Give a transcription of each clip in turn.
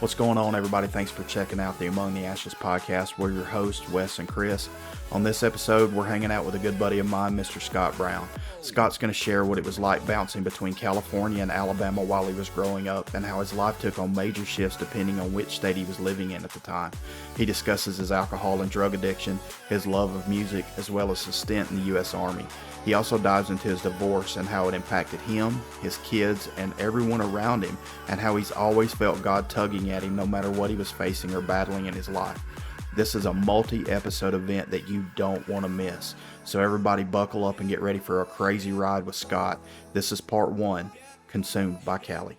What's going on, everybody? Thanks for checking out the Among the Ashes podcast. We're your hosts, Wes and Chris. On this episode, we're hanging out with a good buddy of mine, Mr. Scott Brown. Scott's going to share what it was like bouncing between California and Alabama while he was growing up, and how his life took on major shifts depending on which state he was living in at the time. He discusses his alcohol and drug addiction, his love of music, as well as his stint in the U.S. Army. He also dives into his divorce and how it impacted him, his kids, and everyone around him, and how he's always felt God tugging at him no matter what he was facing or battling in his life. This is a multi-episode event that you don't want to miss. So everybody buckle up and get ready for a crazy ride with Scott. This is part 1, Consumed by Cali.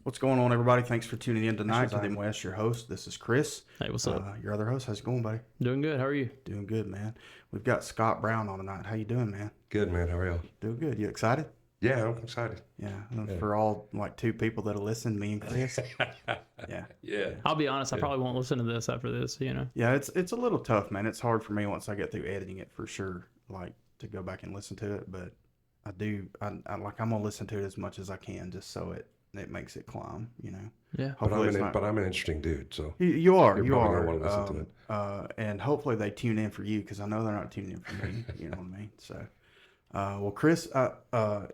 What's going on, everybody? Thanks for tuning in tonight. I'm Wes, your host. This is Chris. Hey, what's up? Your other host. How's it going, buddy? Doing good. How are you? Doing good, man. We've got Scott Brown on tonight. How you doing, man? Good, man. How are you? Doing good. You excited? Yeah, I'm excited. Yeah. For all like 2 people that'll listen, me and Chris. Yeah. I'll be honest. I probably won't listen to this after this. Yeah, it's a little tough, man. It's hard for me once I get through editing it, for sure. Like to go back and listen to it, but I do. I'm gonna listen to it as much as I can, just so it makes it climb. Yeah. But I'm an interesting dude, so you are. You're probably gonna want to listen to it. And hopefully they tune in for you, because I know they're not tuning in for me. You know what I mean? So, well, Chris,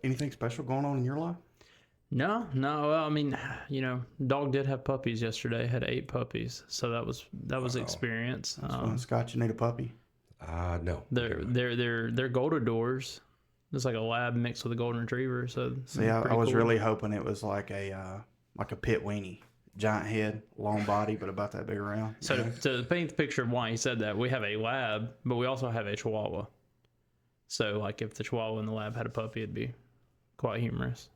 anything special going on in your life? No. Well, I mean, dog did have puppies yesterday. Had 8 puppies, so that was an experience. Scott, you need a puppy? No. They're Goldadors. It's like a lab mixed with a golden retriever. So see, I was really hoping it was like a pit weenie. Giant head, long body, but about that big around. So to paint the picture of why he said that, we have a lab, but we also have a Chihuahua. So like if the Chihuahua in the lab had a puppy, it'd be quite humorous.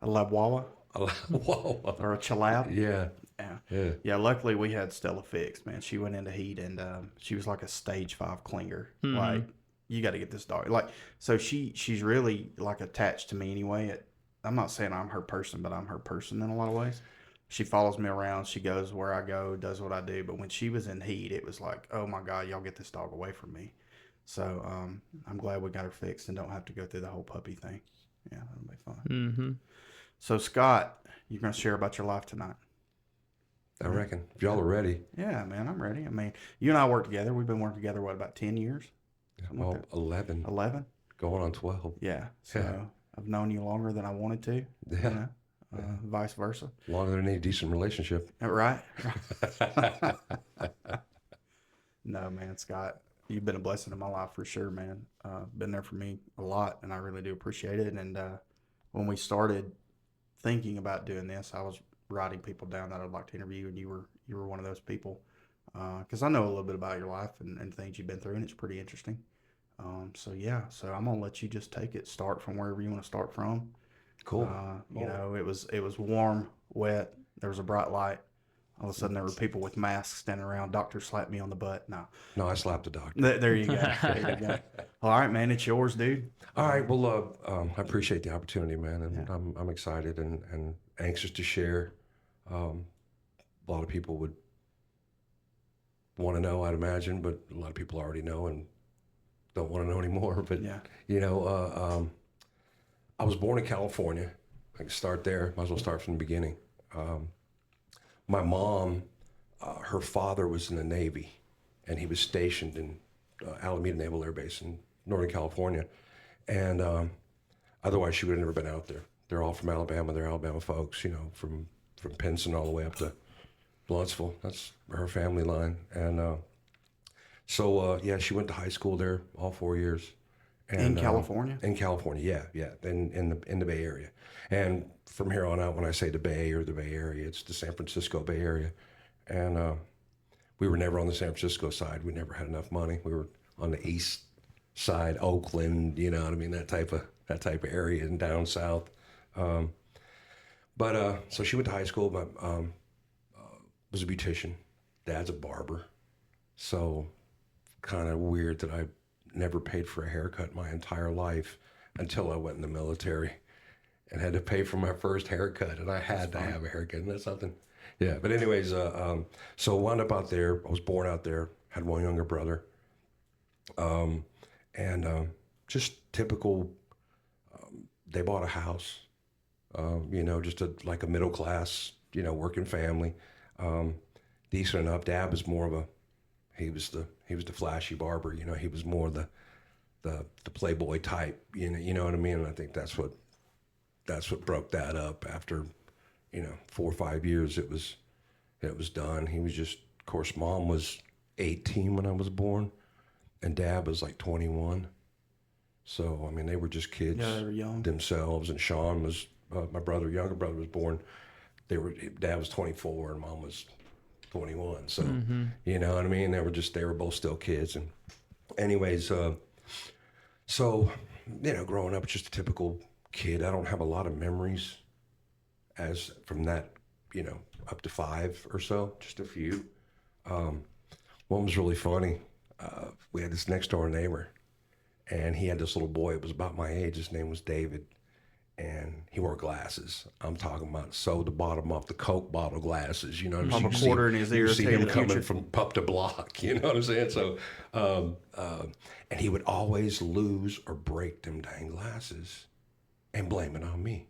A Labwawa? Whoa. Or a Chalab? Yeah. Luckily we had Stella fixed, man. She went into heat, and she was like a stage 5 clinger. Mm-hmm. Like, you got to get this dog. Like, so she's really like attached to me anyway. I'm not saying I'm her person, but I'm her person in a lot of ways. She follows me around. She goes where I go, does what I do. But when she was in heat, it was like, oh my God, y'all get this dog away from me. So I'm glad we got her fixed and don't have to go through the whole puppy thing. Yeah, that'll be fun. Mm-hmm. So Scott, you're going to share about your life tonight. I reckon. If y'all are ready. Yeah, man, I'm ready. I mean, you and I work together. We've been working together, about 10 years? Well, like 11. 11? Going on 12. Yeah. So I've known you longer than I wanted to. Yeah. Vice versa. Longer than any decent relationship. Right? No, man, Scott, you've been a blessing in my life for sure, man. Been there for me a lot, and I really do appreciate it. And when we started thinking about doing this, I was writing people down that I'd like to interview, and you were one of those people. Because I know a little bit about your life and things you've been through, and it's pretty interesting. So I'm gonna let you just take it. Start from wherever you want to start from. Cool. It was warm, wet. There was a bright light. All of a sudden, there were people with masks standing around. Doctor slapped me on the butt. No, I slapped the doctor. There you go. There you go. All right, man. It's yours, dude. All right. Well, I appreciate the opportunity, man, and I'm excited and anxious to share. A lot of people would want to know, I'd imagine, but a lot of people already know and don't want to know anymore. But I was born in California. I can start there. Might as well start from the beginning. My mom, her father was in the Navy, and he was stationed in Alameda Naval Air Base in Northern California. And otherwise, she would have never been out there. They're all from Alabama. They're Alabama folks, from Pinson all the way up to Blunsville. That's her family line. And she went to high school there all 4 years. And, in California? In California, yeah. In the Bay Area. And from here on out, when I say the Bay or the Bay Area, it's the San Francisco Bay Area. And we were never on the San Francisco side. We never had enough money. We were on the east side, Oakland, you know what I mean, that type of area, and down south. So she went to high school, but was a beautician. Dad's a barber. So kind of weird that I never paid for a haircut my entire life until I went in the military and had to pay for my first haircut, and I had to have a haircut. Isn't that something? Yeah, but anyways, so wound up out there. I was born out there, had one younger brother. And just typical, they bought a house Just like a middle class, working family. Decent enough. Dad was more of he was the flashy barber. He was more the playboy type. You know what I mean? And I think that's what broke that up after 4 or 5 years. It was done. He was just, of course, Mom was 18 when I was born, and Dad was like 21. So I mean, they were just kids. Yeah, they were young themselves. And Sean was my younger brother was born. Dad was 24 and Mom was 21. So you know what I mean? They were both still kids. And anyways, so growing up, just a typical kid. I don't have a lot of memories as from that, up to 5 or so, just a few. One was really funny. We had this next door neighbor, and he had this little boy. It was about my age. His name was David, and he wore glasses. I'm talking about the bottom off the Coke bottle glasses. You know what I'm saying? Pop a quarter in his ear. You see him coming from pup to block. You know what I'm saying? So, and he would always lose or break them dang glasses, and blame it on me.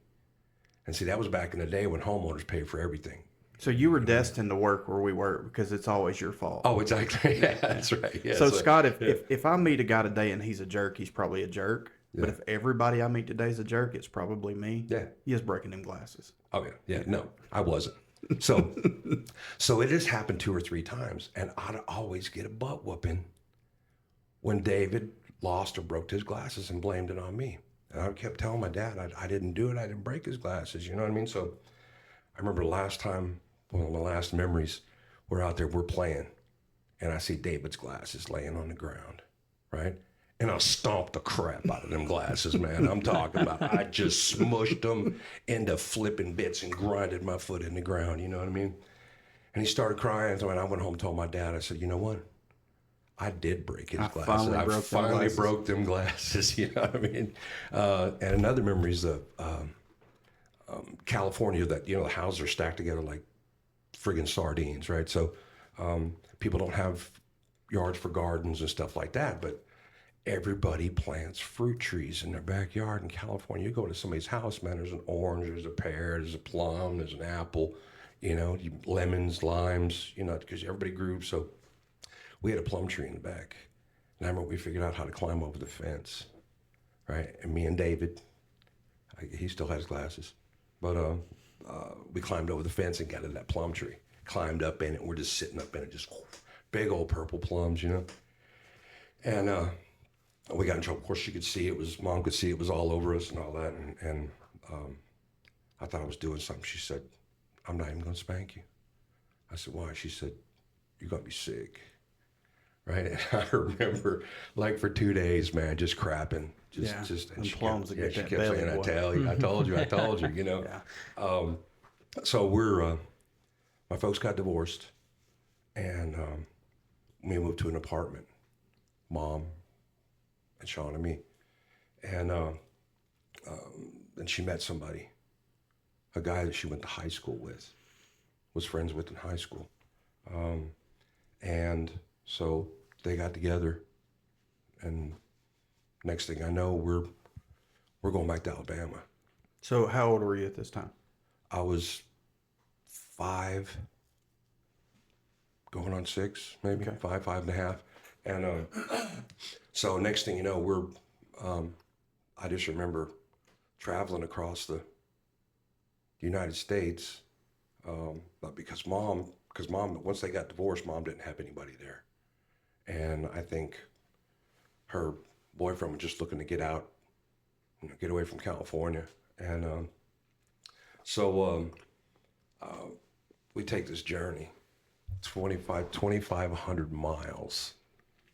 And see, that was back in the day when homeowners paid for everything. So you were destined to work where we work because it's always your fault. Oh, exactly. Yeah, that's right. Yeah, so Scott, if I meet a guy today and he's a jerk, he's probably a jerk. Yeah. But if everybody I meet today is a jerk, it's probably me. Yeah. He is breaking them glasses. Oh, yeah. Yeah. No, I wasn't. So it has happened 2 or 3 times, and I'd always get a butt whooping when David lost or broke his glasses and blamed it on me. And I kept telling my dad, I didn't do it. I didn't break his glasses. You know what I mean? So I remember last time, one of my last memories, we're out there, we're playing, and I see David's glasses laying on the ground, right? And I stomped the crap out of them glasses, man. I'm talking about, I just smushed them into flipping bits and grinded my foot in the ground, you know what I mean? And he started crying, so I went home and told my dad, I said, you know what? I did break his glasses. I finally broke them glasses, you know what I mean? And another memory is California, that, the houses are stacked together like friggin' sardines, right? So people don't have yards for gardens and stuff like that, but everybody plants fruit trees in their backyard in California. You go to somebody's house, man, there's an orange, there's a pear, there's a plum, there's an apple, lemons, limes, because everybody grew. So we had a plum tree in the back. And I remember we figured out how to climb over the fence, right? And me and David, he still has glasses, but we climbed over the fence and got to that plum tree. Climbed up in it. We're just sitting up in it, just big old purple plums, And we got in trouble. Of course, she could see it. Mom could see it was all over us and all that. And I thought I was doing something. She said, "I'm not even going to spank you." I said, "Why?" She said, "You're going to be sick." Right? And I remember, like, for 2 days, man, just crapping. Just and plums kept, she kept saying, I told you, Yeah. So my folks got divorced, and we moved to an apartment, Mom and Sean and me. And she met somebody, a guy that she went to high school with, was friends with in high school. And so they got together, and next thing I know, we're going back to Alabama. So how old were you at this time? I was 5, going on 6, maybe. Okay. 5 and a half. And so next thing you know, I just remember traveling across the United States, but because Mom, once they got divorced, Mom didn't have anybody there. And I think her boyfriend was just looking to get out, get away from California. And so we take this journey, 2,500 miles,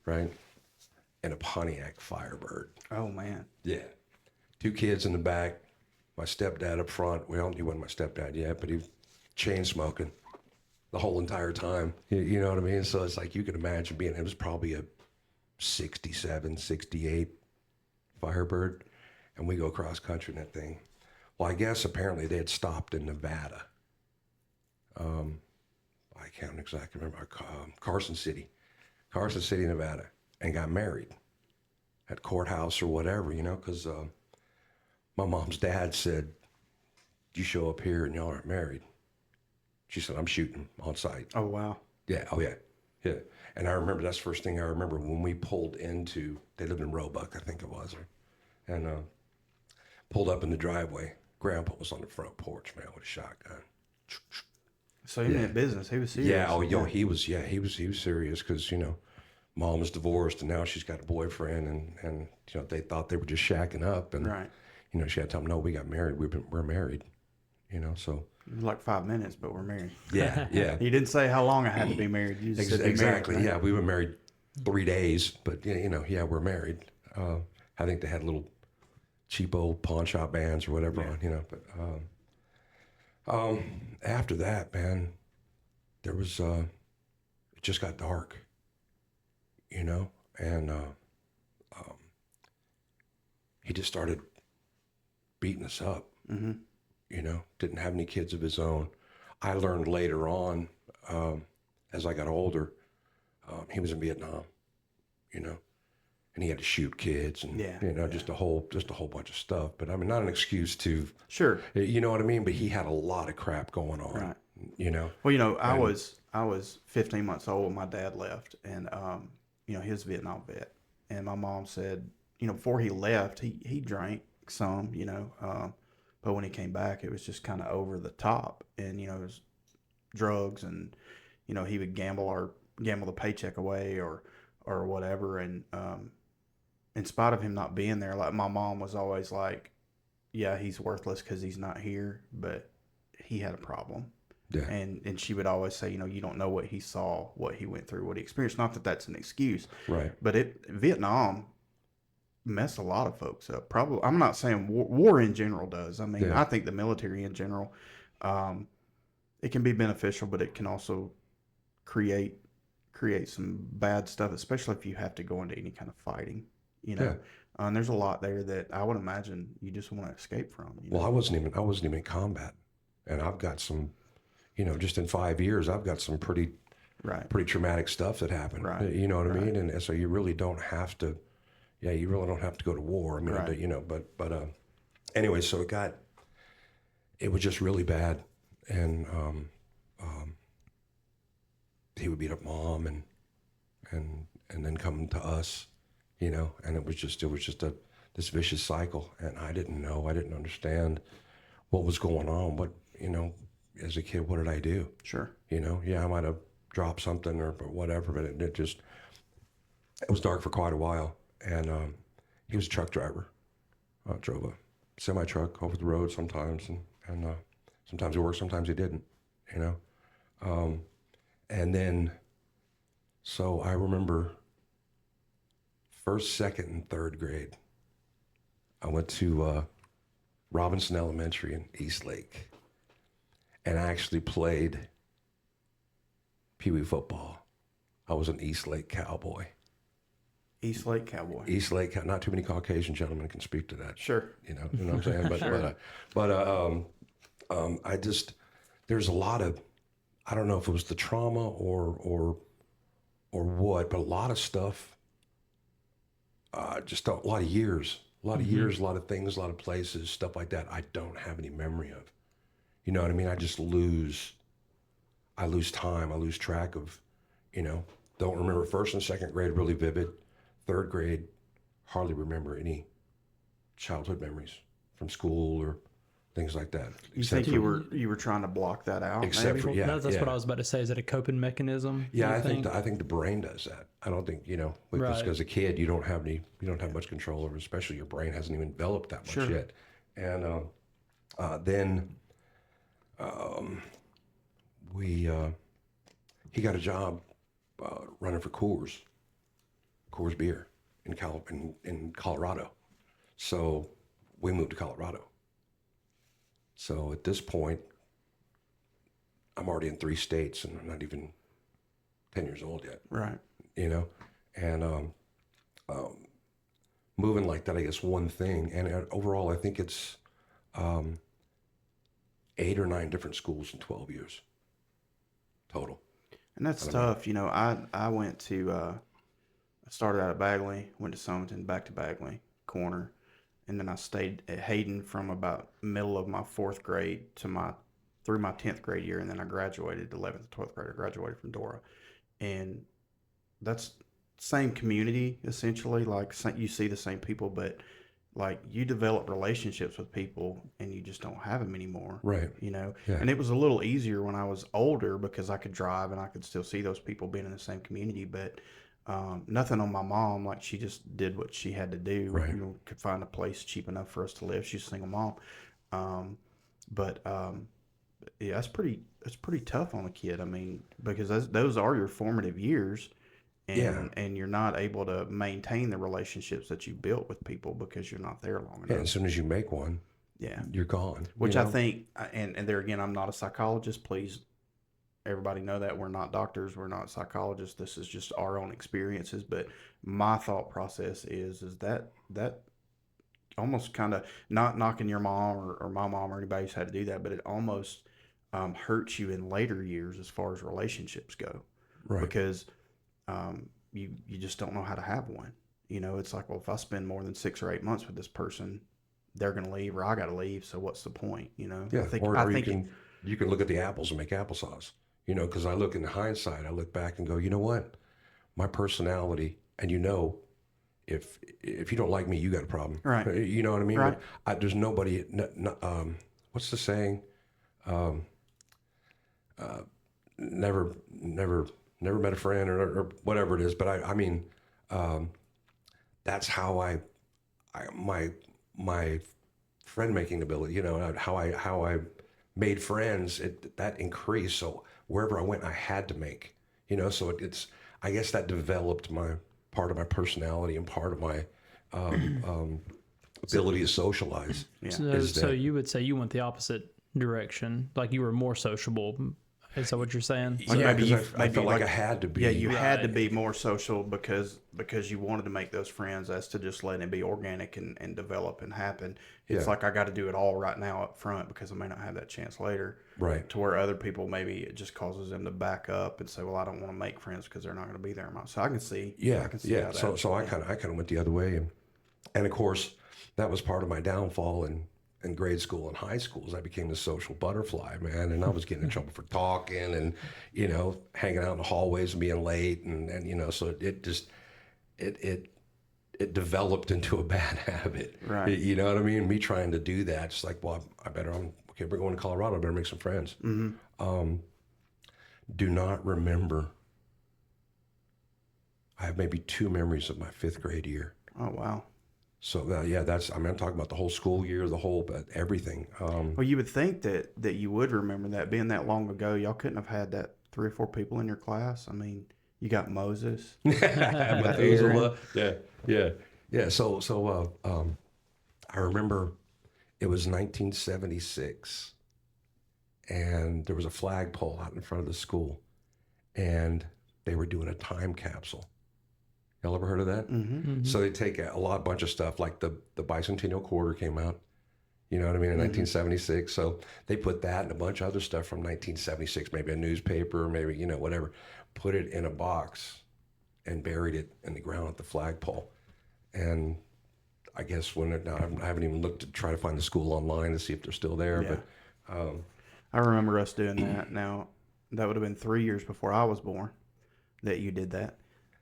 right? In a Pontiac Firebird. Oh, man. Yeah. 2 kids in the back, my stepdad up front. Well, he wasn't my stepdad yet, but he was chain smoking the whole entire time. You know what I mean? So it's like, you can imagine it was probably a 67, 68 Firebird, and we go cross country in that thing. Well, I guess apparently they had stopped in Nevada. I can't exactly remember, Carson City, Nevada, and got married at courthouse or whatever, because my mom's dad said, you show up here and y'all aren't married. She said, I'm shooting on sight. Oh, wow. Yeah. Oh, yeah. Yeah. And I remember that's the first thing I remember when we pulled into, they lived in Roebuck, I think it was. And pulled up in the driveway. Grandpa was on the front porch, man, with a shotgun. So he meant business. He was serious. Yeah. Oh, yo, he was serious because, you know, mom was divorced and now she's got a boyfriend and you know, they thought they were just shacking up. And, Right. you know, she had to tell them, no, we got married. We're married, you know, so. It was like 5 minutes, but we're married. Yeah. Yeah. You didn't say how long I had to be married. You just said be Exactly. married, right? Yeah. We were married 3 days, but you know, yeah, we're married. I think they had little cheapo pawn shop bands or whatever on, you know, but, after that, man, there was, it just got dark, you know, and, he just started beating us up, you know, didn't have any kids of his own. I learned later on, as I got older, he was in Vietnam, you know, and he had to shoot kids and, you know, just a whole bunch of stuff. But I mean, not an excuse to, Sure. you know what I mean? But he had a lot of crap going on, Right. you know? Well, you know, I was 15 months old when my dad left, and you know, he was a Vietnam vet, and my mom said, you know, before he left, he drank some, you know, but when he came back, it was just kind of over the top, and you know, it was drugs, and you know, he would gamble the paycheck away or whatever, and in spite of him not being there, like my mom was always like, yeah, he's worthless because he's not here, but he had a problem. Yeah. And she would always say, you know, you don't know what he saw, what he went through, what he experienced. Not that that's an excuse, Right. but Vietnam messed a lot of folks up. Probably, I'm not saying war in general does. I mean, I think the military in general, it can be beneficial, but it can also create some bad stuff, especially if you have to go into any kind of fighting. You know, and there's a lot there that I would imagine you just want to escape from. You know? Well, I wasn't even in combat, and I've got some, you know, just in 5 years, I've got some pretty traumatic stuff that happened. Right. You know what I mean? And so you really don't have to, you really don't have to go to war. I mean, you know, but anyway, so it was just really bad, and he would beat up mom and then come to us, you know, and it was just this vicious cycle, and I didn't understand what was going on. What, you know, as a kid, what did I do? Sure. You know, I might have dropped something or whatever, but it was dark for quite a while. And he was a truck driver. Drove a semi-truck over the road sometimes, and sometimes he worked, sometimes he didn't, you know. And then, so I remember first, second, and third grade, I went to Robinson Elementary in Eastlake, and I actually played Pee Wee football. I was an Eastlake Cowboy. Eastlake Cowboy. Eastlake, not too many Caucasian gentlemen can speak to that. Sure. You know what I'm saying? But I just, there's a lot of, I don't know if it was the trauma or what, but a lot of stuff, just a lot of years, a lot of things, a lot of places, stuff like that I don't have any memory of. You know what I mean? I lose time, I lose track of, you know, don't remember first and second grade really vivid. Third grade, hardly remember any childhood memories from school or things like that. You think you were trying to block that out? Except maybe? for That's what I was about to say. Is it a coping mechanism? Yeah, I think the brain does that. I don't think, you know, because as a kid you don't have much control over, especially your brain hasn't even developed that much yet. And then he got a job running for Coors beer in Colorado. So we moved to Colorado. So at this point, I'm already in 3 states and I'm not even 10 years old yet. Right. You know, and moving like that, I guess one thing. And overall, I think it's 8 or 9 different schools in 12 years total. And that's tough. You know, I went to, I started out at Bagley, went to Summerton, back to Bagley, corner. and then I stayed at Hayden from about middle of my 4th grade to through my 10th grade year, and then I graduated 11th and 12th grade. I graduated from Dora, and that's same community essentially. Like you see the same people, but like you develop relationships with people and you just don't have them anymore. Right. Yeah. Yeah. And it was a little easier when I was older because I could drive and I could still see those people being in the same community. But nothing on my mom. Like she just did what she had to do. Right. Could find a place cheap enough for us to live. She's a single mom. But yeah, that's pretty tough on a kid. I mean, because those are your formative years. And you're not able to maintain the relationships that you built with people because you're not there long enough. Yeah, as soon as you make one, you're gone. Which I think, and there again, I'm not a psychologist. Please, everybody know that we're not doctors, we're not psychologists. This is just our own experiences. But my thought process is that almost kind of, not knocking your mom or my mom or anybody who's had to do that, but it almost hurts you in later years as far as relationships go, Right. because you just don't know how to have one. It's like, well, if I spend more than 6 or 8 months with this person, they're going to leave or I got to leave. So what's the point? Yeah. I think you can look at the apples and make applesauce, because I look in hindsight, I look back and go, you know what? My personality, and if you don't like me, you got a problem. Right. You know what I mean? Right. There's nobody, what's the saying? Never met a friend or whatever it is, but I mean, that's how my friend making ability, how I made friends, that increased. So wherever I went, I had to make, so it's, I guess that developed part of my personality and part of my ability to socialize. Yeah. So you would say you went the opposite direction, like you were more sociable. Is that what you're saying? Like Yeah, maybe I felt like I had to be. Yeah, you had to be more social because you wanted to make those friends, as to just letting it be organic and develop and happen. It's like I got to do it all right now up front because I may not have that chance later. Right. To where other people, maybe it just causes them to back up and say, well, I don't want to make friends because they're not going to be there. So I can see. Yeah. I can see how that, So I kind of went the other way, and of course that was part of my downfall in grade school and high schools. I became the social butterfly, man, and I was getting in trouble for talking and hanging out in the hallways and being late, and so it just it developed into a bad habit. Right. You know what I mean? Me trying to do that, just like, well, okay, we're going to Colorado, I better make some friends. Mm-hmm. Do not remember. I have maybe 2 memories of my 5th grade year. Oh, wow. So I'm talking about the whole school year, everything. Well, you would think that you would remember that, being that long ago. Y'all couldn't have had that 3 or 4 people in your class. I mean, you got Moses. Methuselah. Yeah. So I remember it was 1976, and there was a flagpole out in front of the school, and they were doing a time capsule. Y'all ever heard of that? Mm-hmm. Mm-hmm. So they take a bunch of stuff, like the bicentennial quarter came out, you know what I mean, in 1976. So they put that and a bunch of other stuff from 1976, maybe a newspaper, maybe, whatever, put it in a box and buried it in the ground at the flagpole. And I guess now I haven't even looked to try to find the school online to see if they're still there. Yeah. But I remember us doing that. Now, that would have been 3 years before I was born that you did that.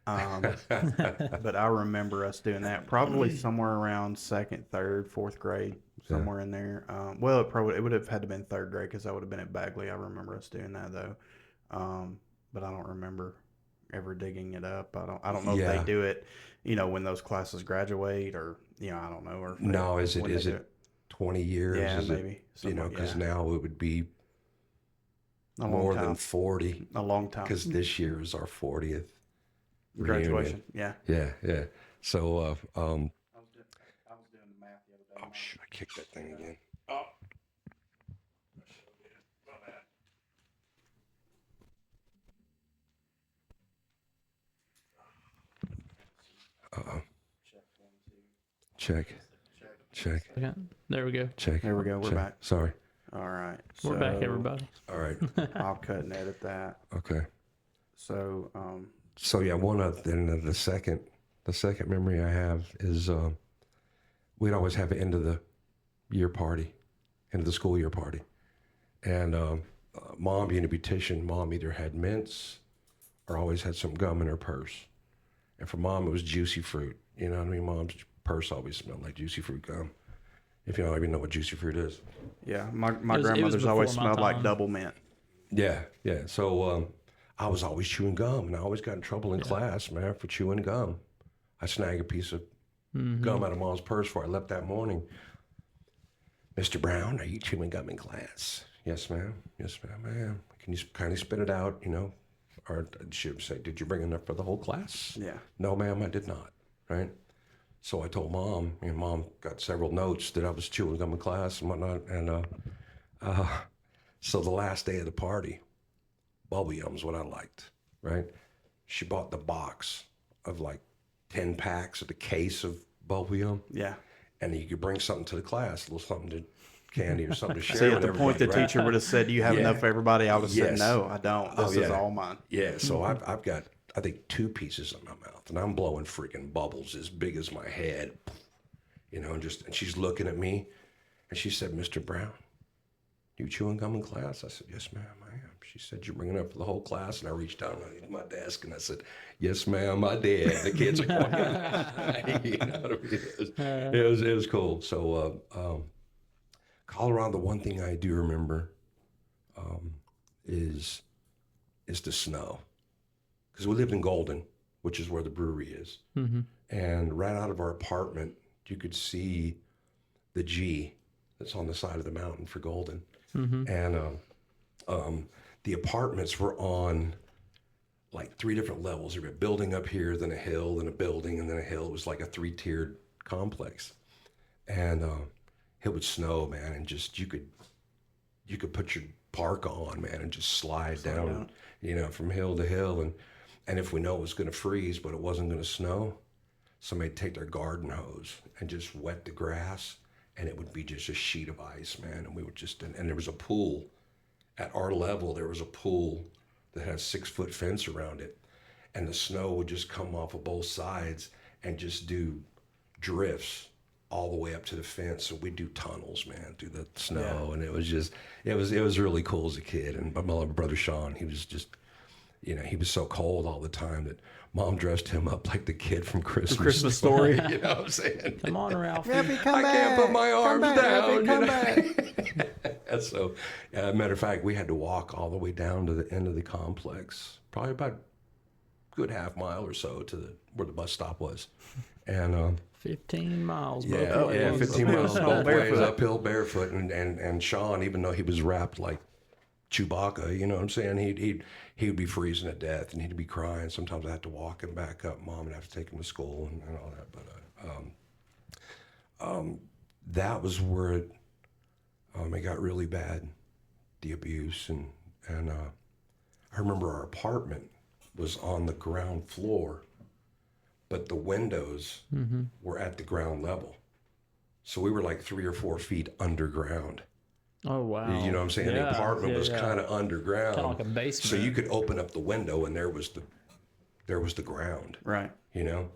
But I remember us doing that probably somewhere around 2nd, 3rd, 4th grade, somewhere in there. Well, it would have had to been 3rd grade because I would have been at Bagley. I remember us doing that though. But I don't remember ever digging it up. I don't know if they do it, when those classes graduate, or I don't know. Or no, is it 20 years? Yeah, is maybe. Because now it would be a more long time. than 40. A long time. Because this year is our 40th. Graduation. Reunion. Yeah. So, I was doing the math the other day. Oh, shoot, I kicked that thing again. Uh-oh. Check. Okay. There we go. Check. There we go. We're back. Sorry. All right. We're back, everybody. All right. I'll cut and edit that. Okay. So, then the second memory I have is we'd always have an end of the school year party. And Mom, being a beautician, Mom either had mints or always had some gum in her purse. And for Mom, it was juicy fruit. You know what I mean? Mom's purse always smelled like juicy fruit gum. If you don't even know what juicy fruit is. Yeah, my It was grandmother's always before my smelled like time. double mint. Yeah. So I was always chewing gum, and I always got in trouble in class, man, for chewing gum. I snagged a piece of gum out of Mom's purse before I left that morning. Mr. Brown, are you chewing gum in class? Yes, ma'am. Yes, ma'am. Can you kindly spit it out, you know? Or she would say, did you bring enough for the whole class? Yeah. No, ma'am, I did not, right? So I told Mom, and Mom got several notes that I was chewing gum in class and whatnot. And so the last day of the party, bubble yum's what I liked, right? She bought the box of like 10 packs of the case of bubble yum. Yeah. And you could bring something to the class, a little something to candy or something to share See, at with the point the everybody, right? teacher would have said, "You have Yeah. enough for everybody," I would have said, Yes. "No, I don't. This is all mine." Yeah, so I've got, I think, 2 pieces in my mouth, and I'm blowing freaking bubbles as big as my head, you know, and she's looking at me, and she said, "Mr. Brown, you chewing gum in class?" I said, "Yes, ma'am, I am." She said, "You're bringing it up for the whole class?" And I reached down to my desk, and I said, "Yes, ma'am, I did." The kids are going, you know what I mean? It was cool. So Colorado, the one thing I do remember is the snow, because we lived in Golden, which is where the brewery is, and right out of our apartment you could see the G that's on the side of the mountain for Golden, and the apartments were on like 3 different levels. There was a building up here, then a hill, then a building, and then a hill. It was like a 3-tiered complex, and it would snow, man, and just you could put your parka on, man, and just slide down, you know, from hill to hill. And if we know it was going to freeze, but it wasn't going to snow, somebody'd take their garden hose and just wet the grass, and it would be just a sheet of ice, man. And we would just, and there was a pool at our level. There was a pool that had a 6-foot fence around it, and the snow would just come off of both sides and just do drifts all the way up to the fence. So we'd do tunnels, man, through the snow. And it was just, it was really cool as a kid. And my brother Sean, he was just, you know, he was so cold all the time that Mom dressed him up like the kid from Christmas Story. You know what I'm saying? Come on, Ralph. Raffy, come I back. can't put my arms back, down. Raffy, you come know? back. And so, matter of fact, we had to walk all the way down to the end of the complex, probably about a good half mile or so to where the bus stop was. And 15 miles. yeah, both ways. 15 miles Uphill both ways, barefoot. uphill barefoot. And Sean, even though he was wrapped like Chewbacca, you know what I'm saying? He would be freezing to death, and he'd be crying. Sometimes I had to walk him back up. Mom would have to take him to school and all that. But that was where it got really bad, the abuse. And I remember our apartment was on the ground floor, but the windows were at the ground level. So we were like 3 or 4 feet underground. Oh, wow. You know what I'm saying? The apartment was kind of underground. Kind of like a basement. So you could open up the window and there was the ground. Right. You know?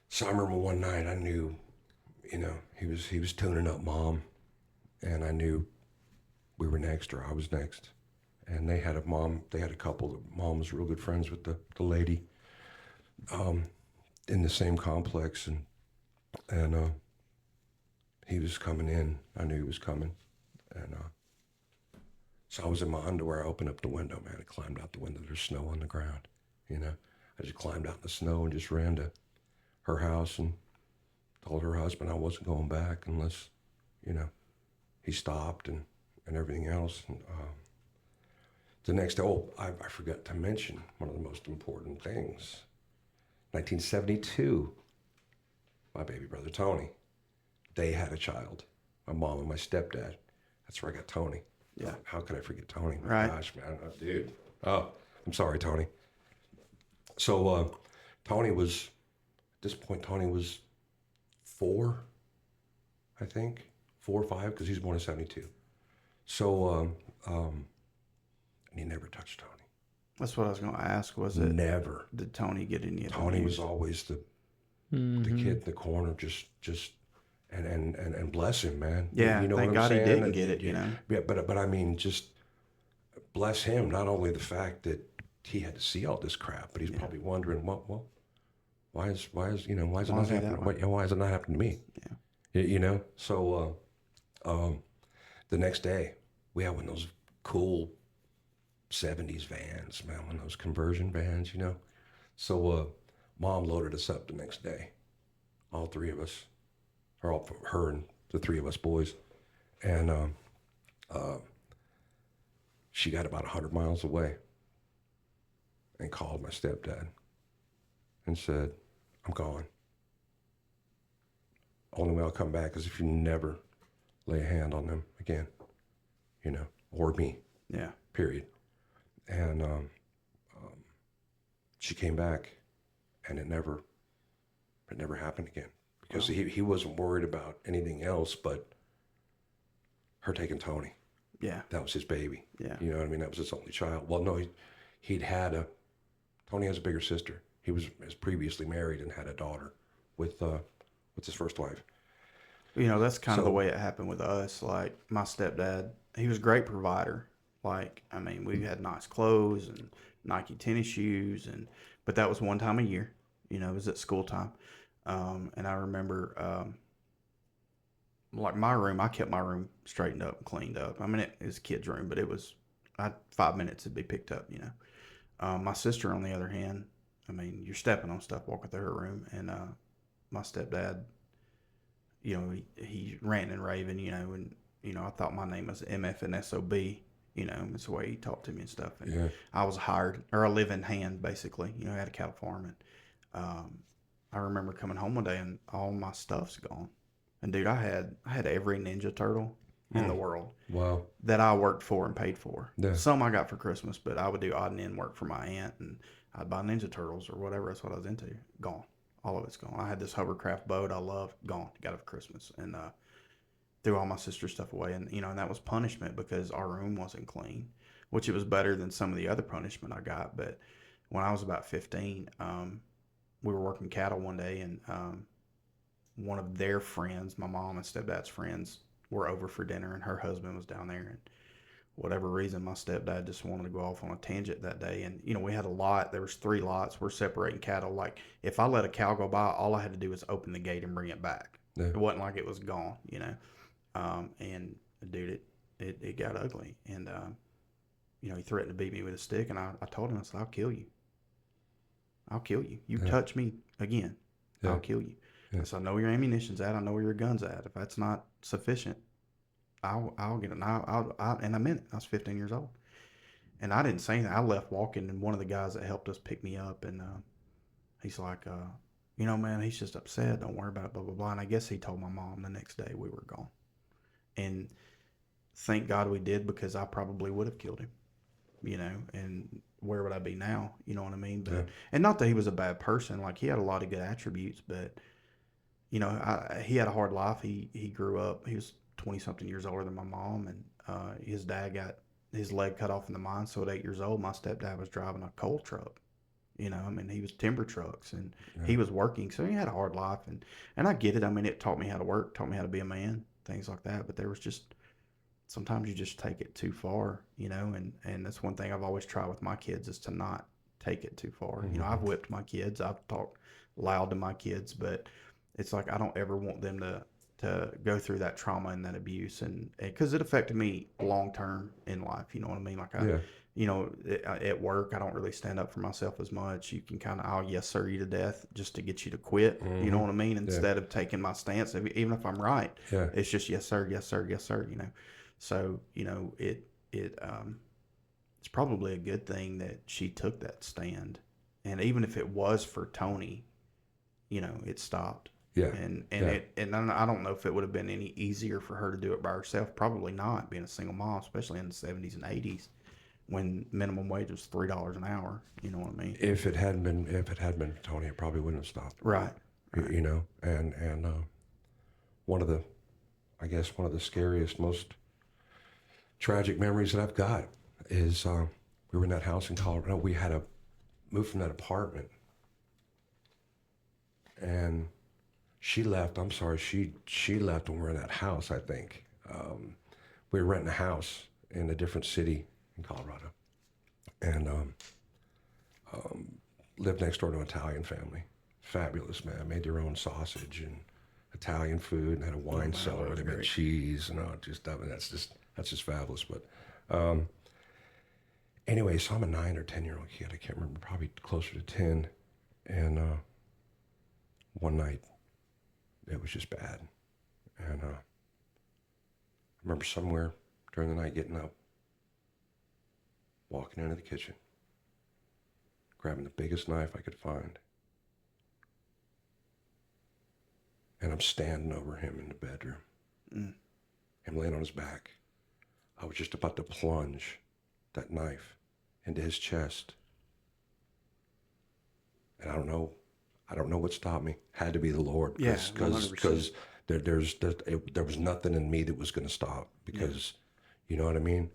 So I remember one night I knew, you know, he was tuning up Mom, and I knew we were next, or I was next. And they had a couple that Mom was real good friends with the lady in the same complex, and he was coming in. I knew he was coming. And so I was in my underwear. I opened up the window, man. I climbed out the window. There's snow on the ground, you know. I just climbed out in the snow and just ran to her house and told her husband I wasn't going back unless, you know, he stopped and everything else. And the next day, I forgot to mention one of the most important things. 1972, my baby brother Tony, they had a child. My mom and my stepdad. That's where I got Tony. Yeah. How could I forget Tony? My Right. gosh, man. Oh, dude. Oh, I'm sorry, Tony. So Tony was, at this point, Tony was 4, I think. 4 or 5, because he was born in 72. So, and he never touched Tony. That's what I was going to ask. Was it? Never. Did Tony get any of Tony these? was always the kid in the corner, just and bless him, man. Yeah, you know thank what I'm God he saying? didn't get it, you know. Yeah, but I mean, just bless him. Not only the fact that he had to see all this crap, but he's probably wondering, well, why is why is it not happening? Why is it not happening to me? Yeah. You know. So the next day, we had one of those cool '70s vans, man, one of those conversion vans, you know. So Mom loaded us up the next day, all three of us, or all her and the three of us boys, and she got about 100 miles away and called my stepdad and said, "I'm gone. Only way I'll come back is if you never lay a hand on them again, you know, or me." Yeah. Period. And she came back, and it never happened again, because he wasn't worried about anything else but her taking Tony. Yeah. That was his baby. Yeah. You know what I mean? That was his only child. Well, no, Tony has a bigger sister. He was previously married and had a daughter with his first wife. You know, that's kind of the way it happened with us. Like, my stepdad, he was a great provider. Like, I mean, we had nice clothes and Nike tennis shoes, but that was one time a year. You know, it was at school time. And I remember, like, my room, I kept my room straightened up and cleaned up. I mean, it was a kid's room, but 5 minutes it'd be picked up, you know. My sister, on the other hand, I mean, you're stepping on stuff walking through her room. And my stepdad, you know, he ranting and raving, you know, and, you know, I thought my name was MF and SOB, you know, it's the way he talked to me and stuff. And I was hired, or a live-in hand, basically, you know, I had a cattle farm. And I remember coming home one day and all my stuff's gone. And dude, I had every Ninja Turtle in the world. Wow. That I worked for and paid for. Yeah. Some I got for Christmas, but I would do odd and end work for my aunt, and I'd buy Ninja Turtles or whatever. That's what I was into. Gone. All of it's gone. I had this hovercraft boat I loved. Gone. Got it for Christmas. And threw all my sister's stuff away. And, you know, and that was punishment because our room wasn't clean, which it was better than some of the other punishment I got. But when I was about 15, we were working cattle one day, and one of their friends, my mom and stepdad's friends, were over for dinner, and her husband was down there. And whatever reason, my stepdad just wanted to go off on a tangent that day. And, you know, we had a lot. There was 3 lots. We're separating cattle. Like, if I let a cow go by, all I had to do was open the gate and bring it back. Yeah. It wasn't like it was gone, you know. And, dude, it got ugly. And, you know, he threatened to beat me with a stick. And I told him, I said, I'll kill you. I'll kill you. You touch me again, I'll kill you. Yeah. So I know where your ammunition's at. I know where your gun's at. If that's not sufficient, I'll get it. And I meant it. I was 15 years old, and I didn't say anything. I left walking, and one of the guys that helped us pick me up, and he's like, you know, man, he's just upset. Don't worry about it. Blah blah blah. And I guess he told my mom the next day we were gone. And thank God we did, because I probably would have killed him. You know, and where would I be now? You know what I mean? But and not that he was a bad person. Like, he had a lot of good attributes, but. You know, he had a hard life. He grew up. He was 20-something years older than my mom, and his dad got his leg cut off in the mine. So at 8 years old, my stepdad was driving a coal truck. You know, I mean, he was timber trucks, and he was working. So he had a hard life, and I get it. I mean, it taught me how to work, taught me how to be a man, things like that. But there was just sometimes you just take it too far, you know, and that's one thing I've always tried with my kids is to not take it too far. Mm-hmm. You know, I've whipped my kids, I've talked loud to my kids, but it's like I don't ever want them to go through that trauma and that abuse, and because it affected me long term in life. You know what I mean? Like you know, at work, I don't really stand up for myself as much. You can kind of, I'll yes sir you to death just to get you to quit. Mm-hmm. You know what I mean? Instead of taking my stance, even if I'm right, it's just yes sir, yes sir, yes sir. You know, so you know it's probably a good thing that she took that stand, and even if it was for Tony, you know, it stopped. Yeah. And I don't know if it would have been any easier for her to do it by herself. Probably not, being a single mom, especially in the 70s and 80s when minimum wage was $3 an hour. You know what I mean? If it hadn't been for Tony, it probably wouldn't have stopped. Right. You know, and one of the scariest, most tragic memories that I've got is we were in that house in Colorado. We had to move from that apartment, and She left. I'm sorry. She left when we were in that house. I think we were renting a house in a different city in Colorado, and lived next door to an Italian family. Fabulous, man. Made their own sausage and Italian food, and had a wine cellar where they made cheese, and that's just fabulous. But anyway, so I'm a 9 or 10-year-old kid. I can't remember, probably closer to 10. And one night, it was just bad. And I remember somewhere during the night getting up, walking into the kitchen, grabbing the biggest knife I could find. And I'm standing over him in the bedroom. Him laying on his back. I was just about to plunge that knife into his chest. And I don't know what stopped me. Had to be the Lord. Because there was nothing in me that was going to stop. Because, you know what I mean?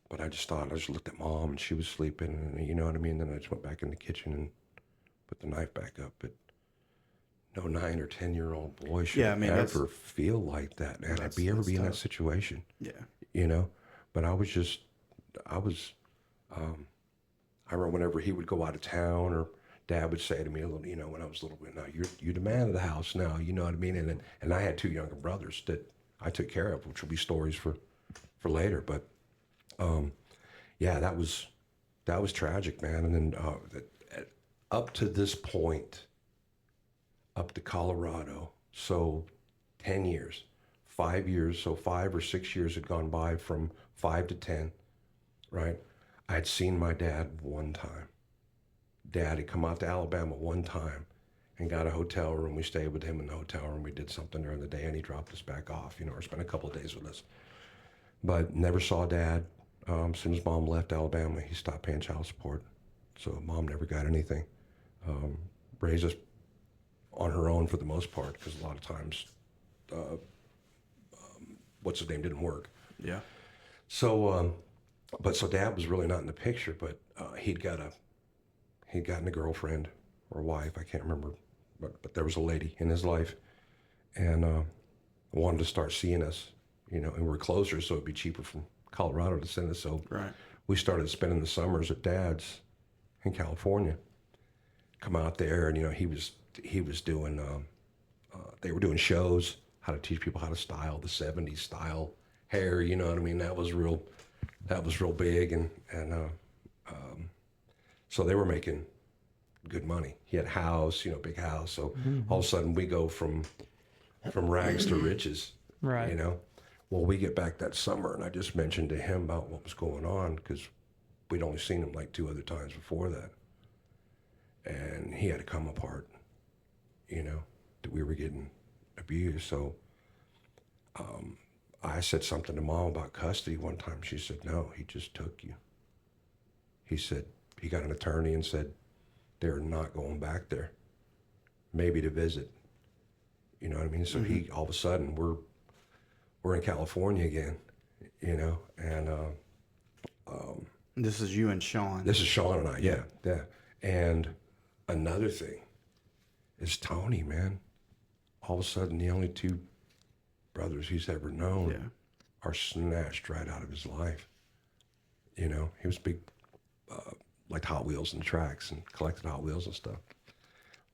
But I just looked at Mom, and she was sleeping, and you know what I mean? Then I just went back in the kitchen and put the knife back up. But no 9 or 10-year-old boy should ever feel like that, man. Ever be in that situation. Yeah. You know? But I remember whenever he would go out of town, or Dad would say to me, you know, when I was a little bit, now you're the man of the house now, you know what I mean? And I had 2 younger brothers that I took care of, which will be stories for later. But yeah, that was tragic, man. And then up to this point, up to Colorado, so 10 years, 5 years, so 5 or 6 years had gone by from 5 to 10, right? I had seen my dad one time. Dad had come out to Alabama one time and got a hotel room. We stayed with him in the hotel room. We did something during the day, and he dropped us back off, you know, or spent a couple of days with us. But never saw Dad. As soon as Mom left Alabama, he stopped paying child support. So Mom never got anything. Raised us on her own for the most part, because a lot of times, what's his name didn't work. Yeah. So, so Dad was really not in the picture, but he'd gotten a girlfriend or wife, I can't remember, but there was a lady in his life, and wanted to start seeing us, you know, and we're closer, so it'd be cheaper from Colorado to send us. So we started spending the summers at Dad's in California. Come out there, and you know, he was doing, they were doing shows, how to teach people how to style the 70s style hair, you know what I mean? That was real big, and so they were making good money. He had a house, you know, big house. So all of a sudden we go from rags to riches, right? You know. Well, we get back that summer, and I just mentioned to him about what was going on, because we'd only seen him like 2 other times before that, and he had to come apart, you know, that we were getting abused. So I said something to Mom about custody one time. She said, "No, he just took you." He said he got an attorney and said they're not going back there, maybe to visit. You know what I mean? So he, all of a sudden, we're in California again, you know, and this is you and Sean. This is Sean and I, yeah. And another thing is Tony, man. All of a sudden, the only 2 brothers he's ever known are snatched right out of his life. You know, he was big, liked Hot Wheels and tracks, and collected Hot Wheels and stuff.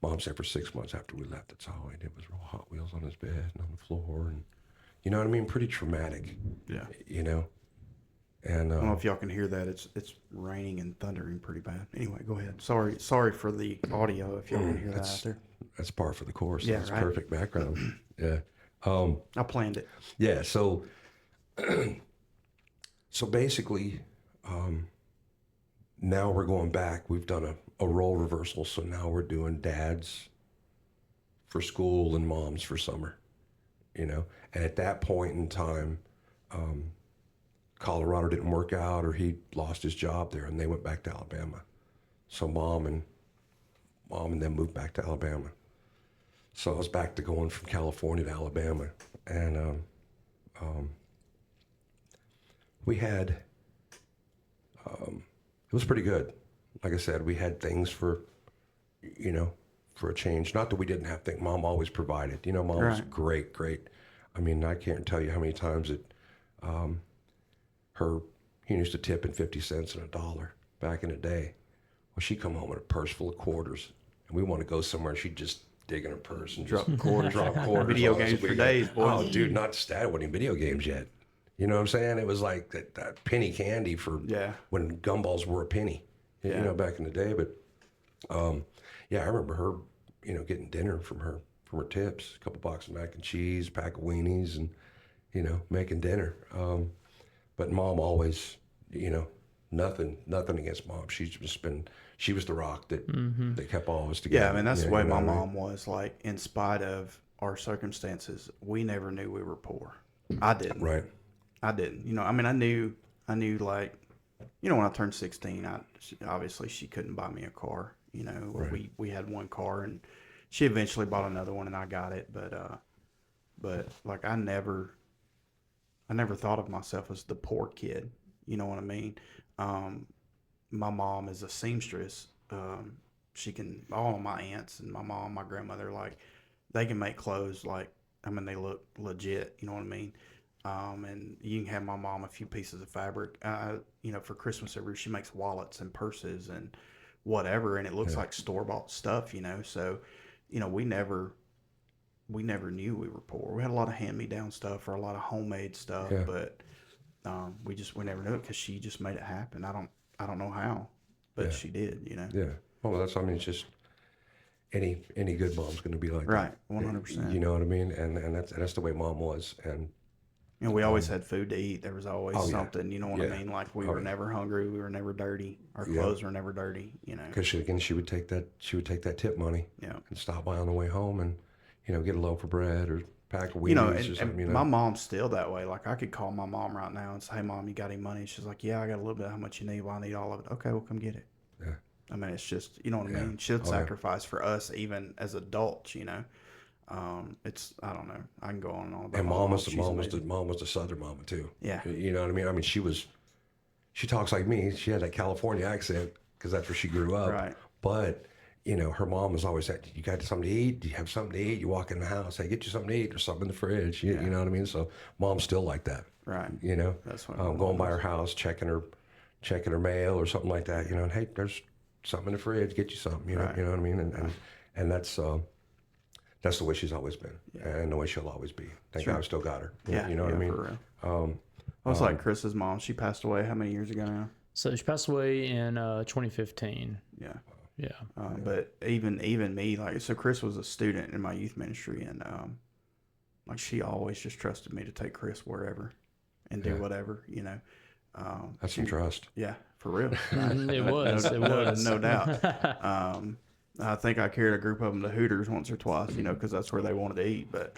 Mom said for 6 months after we left, that's all he did was roll Hot Wheels on his bed and on the floor, and you know what I mean? Pretty traumatic. Yeah. You know? And I don't know if y'all can hear that. It's raining and thundering pretty bad. Anyway, go ahead. Sorry for the audio if y'all can hear that out there. That's par for the course. Yeah, that's right. Perfect background. Yeah. I planned it. Yeah, so so basically, now we're going back. We've done a role reversal, so now we're doing Dad's for school and Mom's for summer, you know? And at that point in time, Colorado didn't work out, or he lost his job there, and they went back to Alabama. So Mom and them moved back to Alabama. So I was back to going from California to Alabama, and we had, it was pretty good. Like I said, we had things for for a change. Not that we didn't have things. Mom always provided. You know, Mom was great. I mean, I can't tell you how many times that he used to tip in 50 cents and $1 back in the day. Well, she'd come home with a purse full of quarters, and we want to go somewhere. She'd just dig in her purse and Drop quarters. Video games for days, boy. Oh, dude, not that. It wasn't even video games yet. You know what I'm saying? It was like that penny candy for when gumballs were a penny. You know, back in the day. But I remember her, you know, getting dinner from her tips, a couple boxes of mac and cheese, pack of weenies, and you know, making dinner. But Mom always, you know, nothing against Mom. She was the rock that kept all of us together. Yeah, I mean, that's the way my mom was. Like, in spite of our circumstances, we never knew we were poor. I didn't. Right. I didn't. You know, I mean, I knew like, you know, when I turned 16, obviously she couldn't buy me a car. You know, we had one car, and she eventually bought another one, and I got it. But like, I never thought of myself as the poor kid. You know what I mean? My mom is a seamstress. All of my aunts and my mom, my grandmother, like, they can make clothes. Like, I mean, they look legit. You know what I mean? And you can have my mom a few pieces of fabric. You know, for Christmas every year, she makes wallets and purses and whatever, and it looks like store-bought stuff, you know. So, you know, we never knew we were poor. We had a lot of hand-me-down stuff or a lot of homemade stuff, but we never knew it because she just made it happen. I don't know how, but she did, you know. Yeah. Well, it's just any good mom's going to be like right, that. 100%. You know what I mean? And that's the way Mom was. And we always had food to eat. There was always something, you know what I mean? Like, we were never hungry. We were never dirty. Our clothes were never dirty, you know. Because she would take that tip money and stop by on the way home and, you know, get a loaf of bread or pack of weenies or something, you know. My mom's still that way. Like, I could call my mom right now and say, "Hey, Mom, you got any money?" She's like, "Yeah, I got a little bit. How much you need?" "Well, I need all of it." "Okay, well, come get it." Yeah. I mean, it's just, you know what I mean? She'll sacrifice for us even as adults, you know. I don't know. I can go on and on about and my mom was the Southern mama too. Yeah. You know what I mean? I mean, she talks like me. She had that California accent because that's where she grew up. Right. But, you know, her mom was always like, "You got something to eat? Do you have something to eat?" You walk in the house, "Hey, get you something to eat." There's something in the fridge. You know what I mean? So Mom's still like that. Right. You know? That's what going by her house, checking her mail or something like that. You know, and, "Hey, there's something in the fridge. Get you something." You know, you know what I mean? And that's the way she's always been, and the way she'll always be. Thank God I've still got her. You know what I mean? For real. I was like Chris's mom. She passed away how many years ago now? So she passed away in 2015. Yeah. Yeah. But even me, like, so Chris was a student in my youth ministry, and like, she always just trusted me to take Chris wherever and do whatever, you know. That's some trust. Yeah, for real. It was. No doubt. I think I carried a group of them to Hooters once or twice, you know, because that's where they wanted to eat. But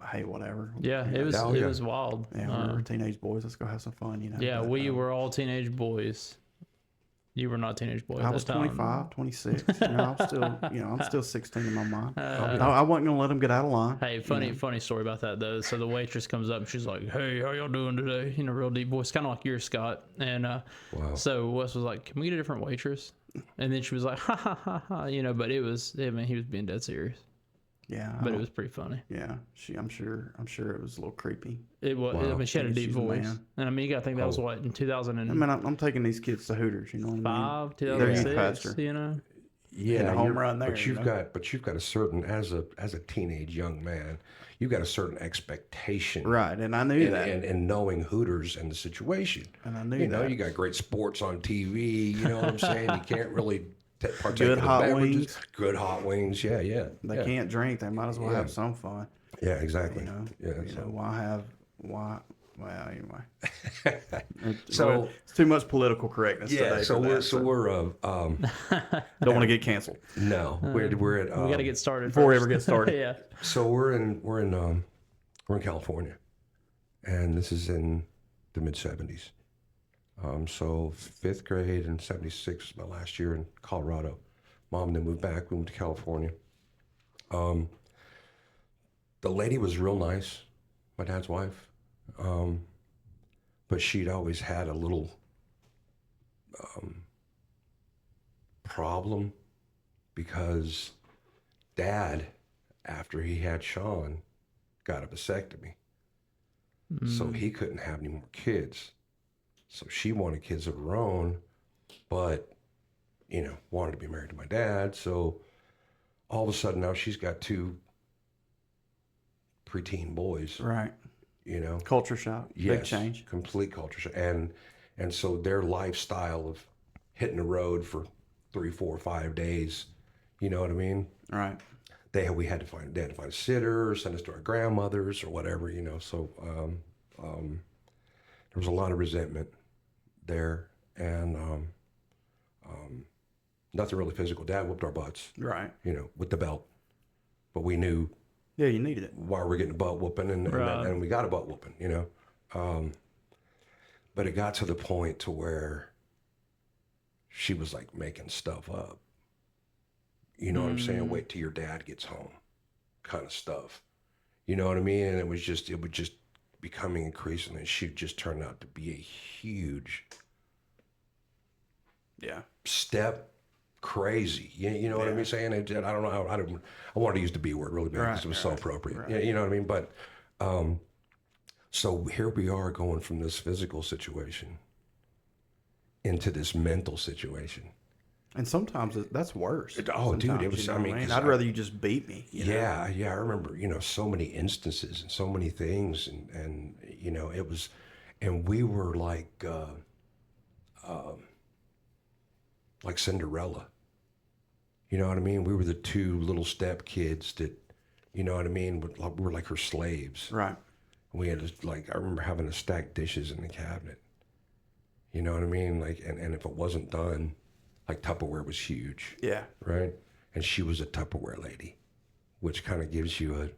hey, whatever. Yeah, it was wild. Yeah, we were teenage boys. Let's go have some fun, you know. Yeah, we were all teenage boys. You were not teenage boys. I was 25, 26. You know, I'm still 16 in my mind. I wasn't gonna let them get out of line. Hey, funny story about that though. So the waitress comes up and she's like, "Hey, how y'all doing today?" You know, real deep voice, kind of like yours, Scott. And so Wes was like, "Can we get a different waitress?" And then she was like, "Ha ha ha ha," you know. But he was being dead serious. Yeah, but it was pretty funny. Yeah, I'm sure it was a little creepy. It was. Wow. I mean, she had a deep voice, and I mean, you got to think that was what in 2000. I mean, I'm taking these kids to Hooters. You know what I mean? 2006. You know. Yeah, home run there. But you've got a certain as a teenage young man, you've got a certain expectation, right? And I knew that, and knowing Hooters and the situation, and I knew you know you got great sports on TV. You know what I'm saying? You can't really partake good in hot beverages. Wings. Good hot wings. Yeah. They can't drink. They might as well have some fun. Yeah, exactly. You know. Yeah. Well, anyway. So it's too much political correctness today. So we're don't want to get canceled. No, we're at. We got to get started before we ever get started. Yeah. So we're in California, and this is in the mid '70s. So 5th grade in '76 was my last year in Colorado. Mom then moved back. We moved to California. The lady was real nice, my dad's wife, but she'd always had a little problem because Dad, after he had Sean, got a vasectomy. So he couldn't have any more kids. So she wanted kids of her own, but, you know, wanted to be married to my dad. So all of a sudden now she's got 2 preteen boys. Right. You know? Culture shock. Yes, Big change. complete culture shock. And so their lifestyle of hitting the road for 3, 4, 5 days, you know what I mean? Right. They had to find a sitter, or send us to our grandmothers or whatever, you know. So there was a lot of resentment there, and nothing really physical. Dad whooped our butts, Right. you know, with the belt, but we knew Yeah, you needed it. why we're getting a butt whooping, and we got a butt whooping, you know. But it got to the point to where she was like making stuff up. You know what I'm saying? Wait till your dad gets home, kind of stuff. You know what I mean? And it would just becoming increasingly. She just turned out to be a huge step crazy. You know what I mean? Saying it, I don't know how I wanted to use the B word really bad because it was so appropriate. Right. You know what I mean? But so here we are going from this physical situation into this mental situation. And sometimes that's worse. Dude, it was. You know I mean, I'd rather you just beat me. Yeah. I remember, you know, so many instances and so many things, and you know, it was, and we were like Cinderella. You know what I mean? We were the 2 little step kids that, you know what I mean? We were like her slaves. Right. We had to, like, I remember having to stack dishes in the cabinet. You know what I mean? Like, and if it wasn't done. Like Tupperware was huge. Yeah. Right? And she was a Tupperware lady, which kind of gives you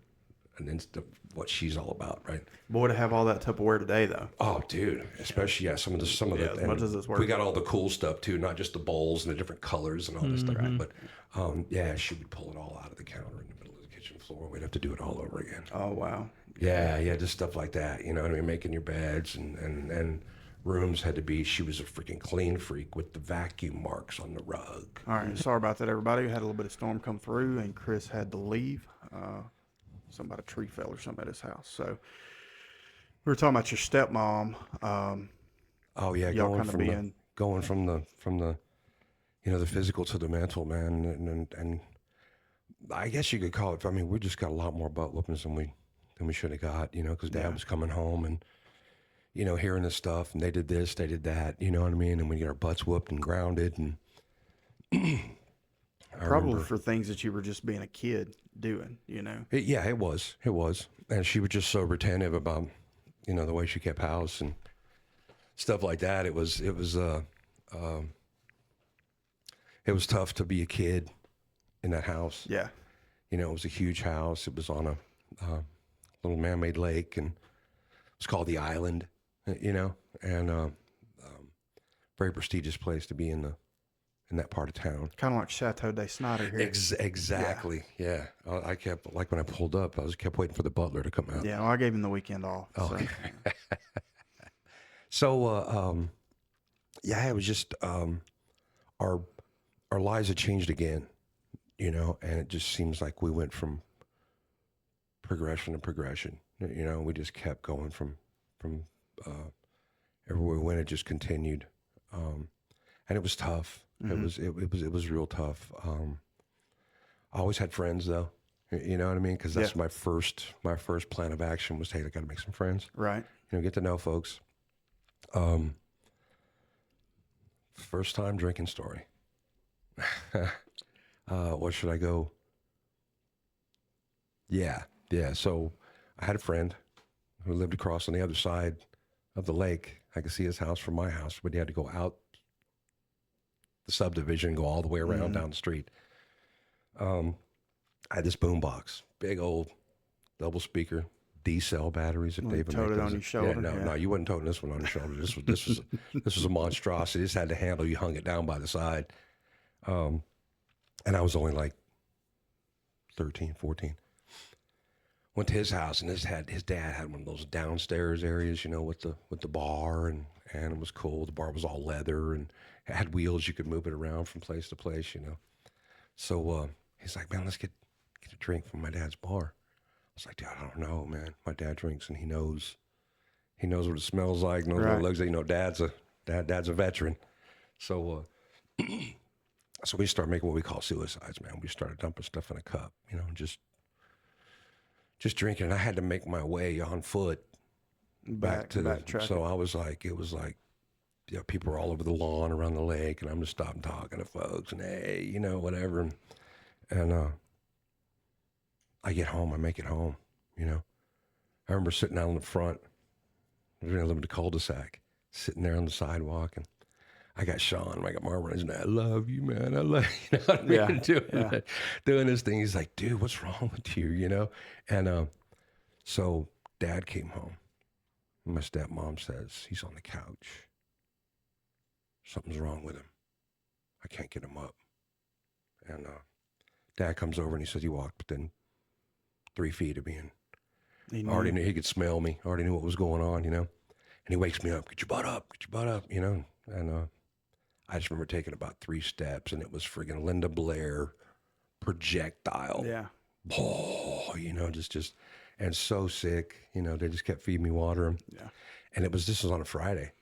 an instant of what she's all about, right? Boy, to have all that Tupperware today, though. Oh, dude. Especially, some of the as much as it's worth. We got all the cool stuff, too, not just the bowls and the different colors and all this stuff. Right? But, she would pull it all out of the counter in the middle of the kitchen floor. We'd have to do it all over again. Oh, wow. Yeah, just stuff like that. You know what I mean? Making your beds and rooms had to be, she was a freaking clean freak with the vacuum marks on the rug. All right, sorry about that, everybody. We had a little bit of storm come through, and Chris had to leave. Something about a tree fell or something at his house. So we were talking about your stepmom. Y'all going from the you know, the physical to the mental, man, and I guess you could call it. I mean, we just got a lot more butt whoopings than we should have got, you know, because Dad was coming home and, you know, hearing this stuff, and they did this, they did that, you know what I mean? And we get our butts whooped and grounded, and probably for things that you were just being a kid doing, you know? It was. And she was just so retentive about, you know, the way she kept house and stuff like that. It was tough to be a kid in that house. Yeah. You know, it was a huge house. It was on a little man-made lake, and it's called the Island, you know, and very prestigious place to be in that part of town. Kind of like Chateau de Snyder here. Exactly. Yeah. I kept, like when I pulled up, I kept waiting for the butler to come out. Yeah. Well, I gave him the weekend off. Oh. So, it was just our lives had changed again, you know, and it just seems like we went from progression to progression. You know, we just kept going from everywhere we went. It just continued, and it was tough. Mm-hmm. It was real tough. I always had friends, though. You know what I mean? Because that's my first plan of action was, hey, I got to make some friends. Right. You know, get to know folks. First time drinking story. What should I go? Yeah. So I had a friend who lived across on the other side of the lake. I could see his house from my house, but he had to go out the subdivision, go all the way around down the street. I had this boom box, big old double speaker, D-cell batteries. That David toted it on your shoulder. No, you wasn't toting this one on your shoulder. This was a monstrosity. This had the handle. You hung it down by the side. And I was only like 13, 14. Went to his house, and his dad had one of those downstairs areas, you know, with the bar, and it was cool. The bar was all leather and it had wheels. You could move it around from place to place, you know. So he's like, man, let's get get a drink from my dad's bar. I was like, Dad, I don't know, man. My dad drinks and he knows what it smells like, knows what it looks like. You know, Dad's a veteran. So, so we started making what we call suicides, man. We started dumping stuff in a cup, you know, just drinking. And I had to make my way on foot back to so I was like, it was like, you know, people were all over the lawn around the lake, and I'm just stopping talking to folks, and hey, you know, whatever. And I get home, I make it home, you know. I remember sitting out in the front. I live in the cul-de-sac, sitting there on the sidewalk, and I got Sean, I got Marvin, and I love you, man. I love you. You know what I mean? Doing this thing. He's like, dude, what's wrong with you? You know? And so Dad came home. My stepmom says, he's on the couch. Something's wrong with him. I can't get him up. And Dad comes over and he says he walked within 3 feet of me, and already knew he could smell me. Already knew what was going on, you know. And he wakes me up. Get your butt up, you know. And I just remember taking about 3 steps, and it was friggin' Linda Blair projectile. Yeah. Oh, you know, just, and so sick. You know, they just kept feeding me water. Yeah. And this was on a Friday.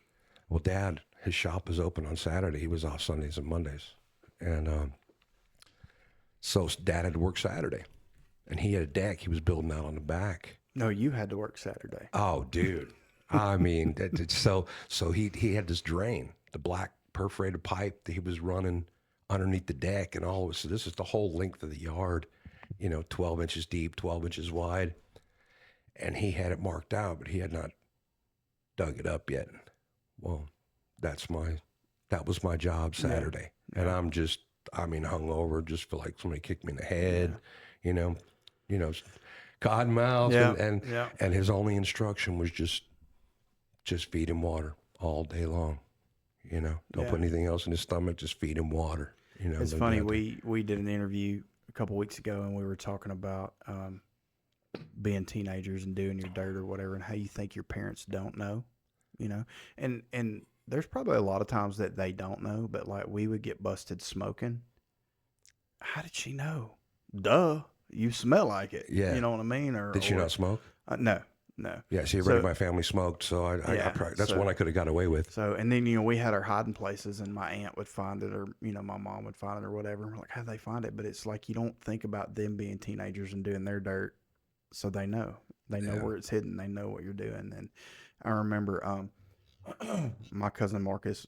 Well, Dad, his shop was open on Saturday. He was off Sundays and Mondays. And so Dad had to work Saturday. And he had a deck he was building out on the back. No, you had to work Saturday. Oh, dude. I mean, so he had this drain, the black perforated pipe that he was running underneath the deck and all. So this is the whole length of the yard, you know, 12 inches deep, 12 inches wide. And he had it marked out, but he had not dug it up yet. Well, that was my job Saturday. Yeah. And I'm just, hungover, just feel like somebody kicked me in the head, you know, cotton mouth. And his only instruction was just feed him water all day long. You know, don't put anything else in his stomach, just feed him water. You know, it's funny. We did an interview a couple weeks ago, and we were talking about being teenagers and doing your dirt or whatever, and how you think your parents don't know, you know, and there's probably a lot of times that they don't know, but like we would get busted smoking. How did she know? Duh, you smell like it. Yeah, you know what I mean? Did she not smoke? No. Yeah, see, everybody in my family smoked, so I probably, that's one I could have got away with. So, and then, you know, we had our hiding places, and my aunt would find it, or, you know, my mom would find it or whatever. And we're like, how'd they find it? But it's like, you don't think about them being teenagers and doing their dirt, so they know. They know where it's hidden. They know what you're doing. And I remember my cousin Marcus,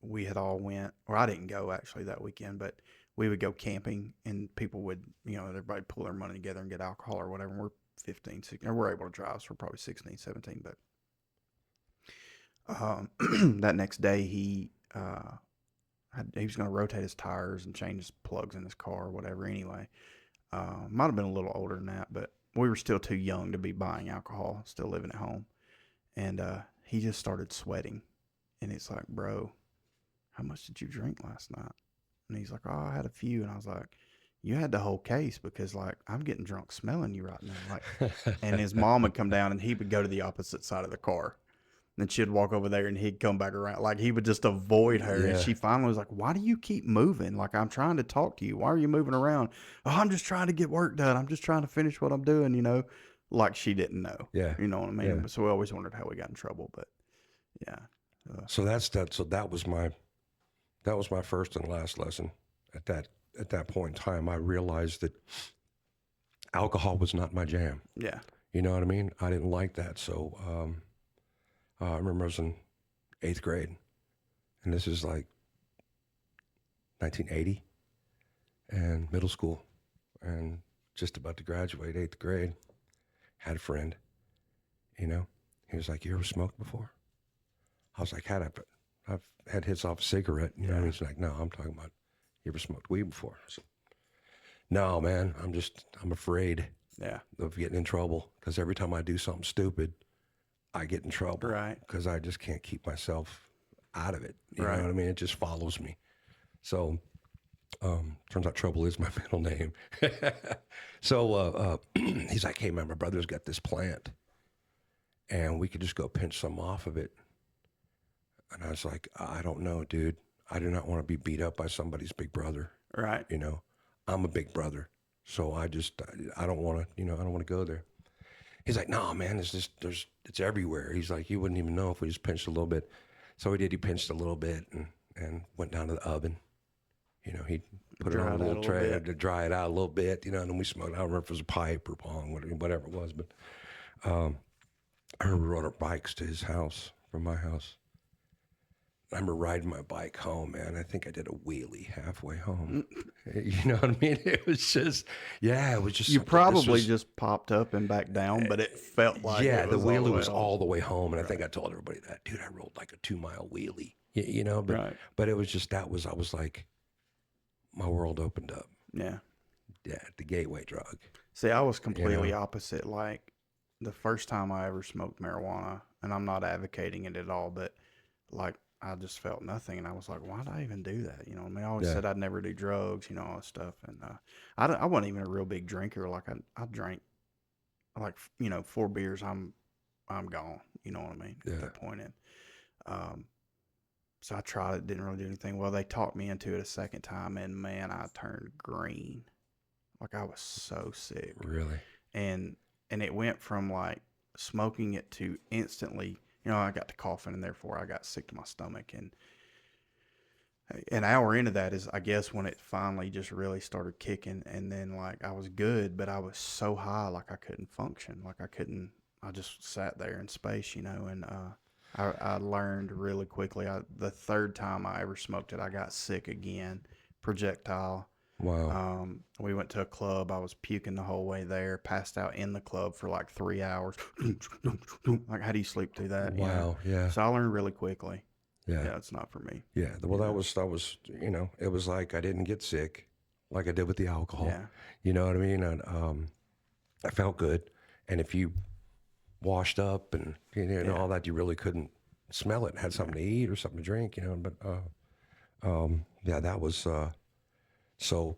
we had all went, or I didn't go actually that weekend, but we would go camping, and people would, you know, everybody pull their money together and get alcohol or whatever. And we're 15, 16, or we're able to drive, so we're probably 16, 17. But that next day, he was going to rotate his tires and change his plugs in his car or whatever anyway. Might have been a little older than that, but we were still too young to be buying alcohol, still living at home. And he just started sweating. And it's like, bro, how much did you drink last night? And he's like, oh, I had a few. And I was like, you had the whole case, because like I'm getting drunk smelling you right now. Like, and his mom would come down and he would go to the opposite side of the car. And then she'd walk over there and he'd come back around. Like he would just avoid her. Yeah. And she finally was like, why do you keep moving? Like, I'm trying to talk to you. Why are you moving around? Oh, I'm just trying to get work done. I'm just trying to finish what I'm doing, you know, like she didn't know. Yeah. You know what I mean? Yeah. So we always wondered how we got in trouble, but yeah. So that's that. So that was my first and last lesson. At that point in time, I realized that alcohol was not my jam. Yeah. You know what I mean? I didn't like that. So I remember I was in 8th grade, and this is like 1980, and middle school, and just about to graduate 8th grade. Had a friend, you know. He was like, you ever smoked before? I was like, I've had hits off a cigarette. You know, he's like, no, I'm talking about, you ever smoked weed before? I said, no, man, I'm afraid of getting in trouble, because every time I do something stupid, I get in trouble. Right. Because I just can't keep myself out of it. You know what I mean? It just follows me. So, turns out trouble is my middle name. So, he's like, hey, man, my brother's got this plant, and we could just go pinch some off of it. And I was like, I don't know, dude. I do not want to be beat up by somebody's big brother. Right. You know, I'm a big brother. So I don't want to, I don't want to go there. He's like, no, man, it's everywhere. He's like, you wouldn't even know if we just pinched a little bit. So he did. He pinched a little bit and went down to the oven. He put it on a little tray to dry it out a little bit, and then we smoked. I don't remember if it was a pipe or bong, whatever it was. But I remember rode our bikes to his house from my house. I remember riding my bike home, man. I think I did a wheelie halfway home. You know what I mean? It was just, it was just. You probably just popped up and back down, but it felt like the wheelie was all the way home, and I think I told everybody that, dude, I rolled like a 2-mile wheelie. But it was just I was like, my world opened up. Yeah, the gateway drug. See, I was completely opposite. Like the first time I ever smoked marijuana, and I'm not advocating it at all, but like. I just felt nothing, and I was like, why did I even do that? I mean, I always said I'd never do drugs, all that stuff. And I wasn't even a real big drinker. Like I drank like 4 beers, I'm gone. You know what I mean? At that point. And so I tried it, didn't really do anything. Well, they talked me into it a second time, and man, I turned green. Like I was so sick. Really? And it went from like smoking it to instantly. I got to coughing, and therefore I got sick to my stomach. And an hour into that is, I guess, when it finally just really started kicking. And then, like, I was good, but I was so high, like I couldn't function. Like I just sat there in space, and I learned really quickly. The third time I ever smoked it, I got sick again, projectile. Wow. We went to a club. I was puking the whole way there, passed out in the club for like 3 hours. Like, how do you sleep through that? Wow. Yeah. So I learned really quickly. Yeah. It's not for me. Yeah. Well, that was, it was like I didn't get sick like I did with the alcohol. Yeah. You know what I mean? And, I felt good. And if you washed up and, all that, you really couldn't smell it. Had something to eat or something to drink, but, that was, so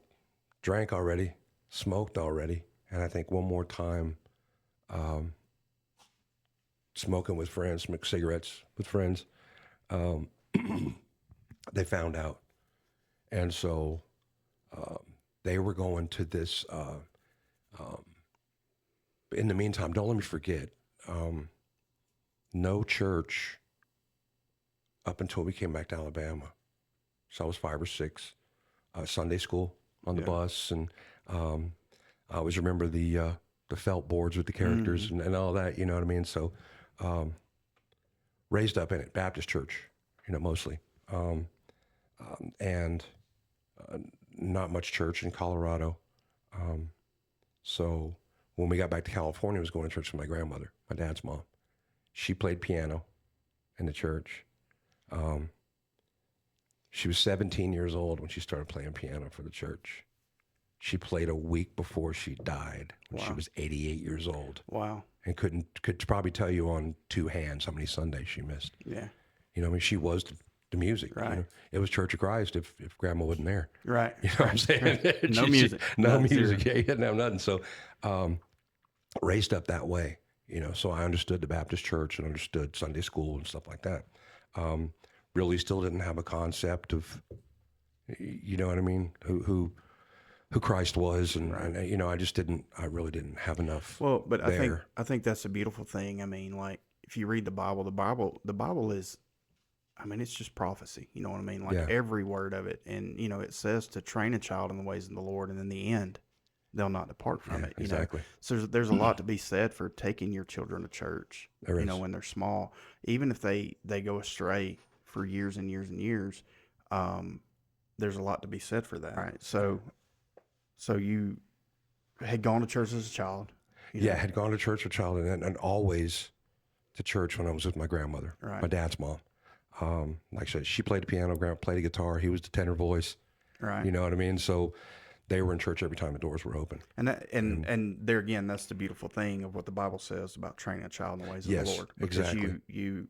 drank already, smoked already, and I think one more time, smoking with friends, smoke cigarettes with friends, they found out. And so they were going to this, in the meantime, don't let me forget, no church up until we came back to Alabama. So I was 5 or 6. Sunday school on the bus, and I always remember the felt boards with the characters and all that, you know what I mean? So raised up in it, Baptist church, mostly. And not much church in Colorado. So when we got back to California, I was going to church with my grandmother, my dad's mom. She played piano in the church. She was 17 years old when she started playing piano for the church. She played a week before she died when she was 88 years old. Wow. And could probably tell you on 2 hands how many Sundays she missed. Yeah. She was the music. Right. It was Church of Christ if Grandma wasn't there. Right. You know what I'm saying? No music. No music. Yeah, you didn't have nothing. So raised up that way, so I understood the Baptist church and understood Sunday school and stuff like that. Really still didn't have a concept of, you know what I mean, who Christ was, and I really didn't have enough. Well, but there. I think that's a beautiful thing. I mean, like if you read the Bible is, I mean, it's just prophecy. You know what I mean? Like every word of it, and it says to train a child in the ways of the Lord, and in the end, they'll not depart from it. Exactly. So there's a lot to be said for taking your children to church. There is. When they're small, even if they go astray for years and years and years, there's a lot to be said for that. Right. So you had gone to church as a child. Had gone to church as a child, and always to church when I was with my grandmother, my dad's mom. Like I said, she played the piano, grandma played the guitar. He was the tenor voice. Right. You know what I mean? So they were in church every time the doors were open. And there again, that's the beautiful thing of what the Bible says about training a child in the ways of the Lord. Because exactly. You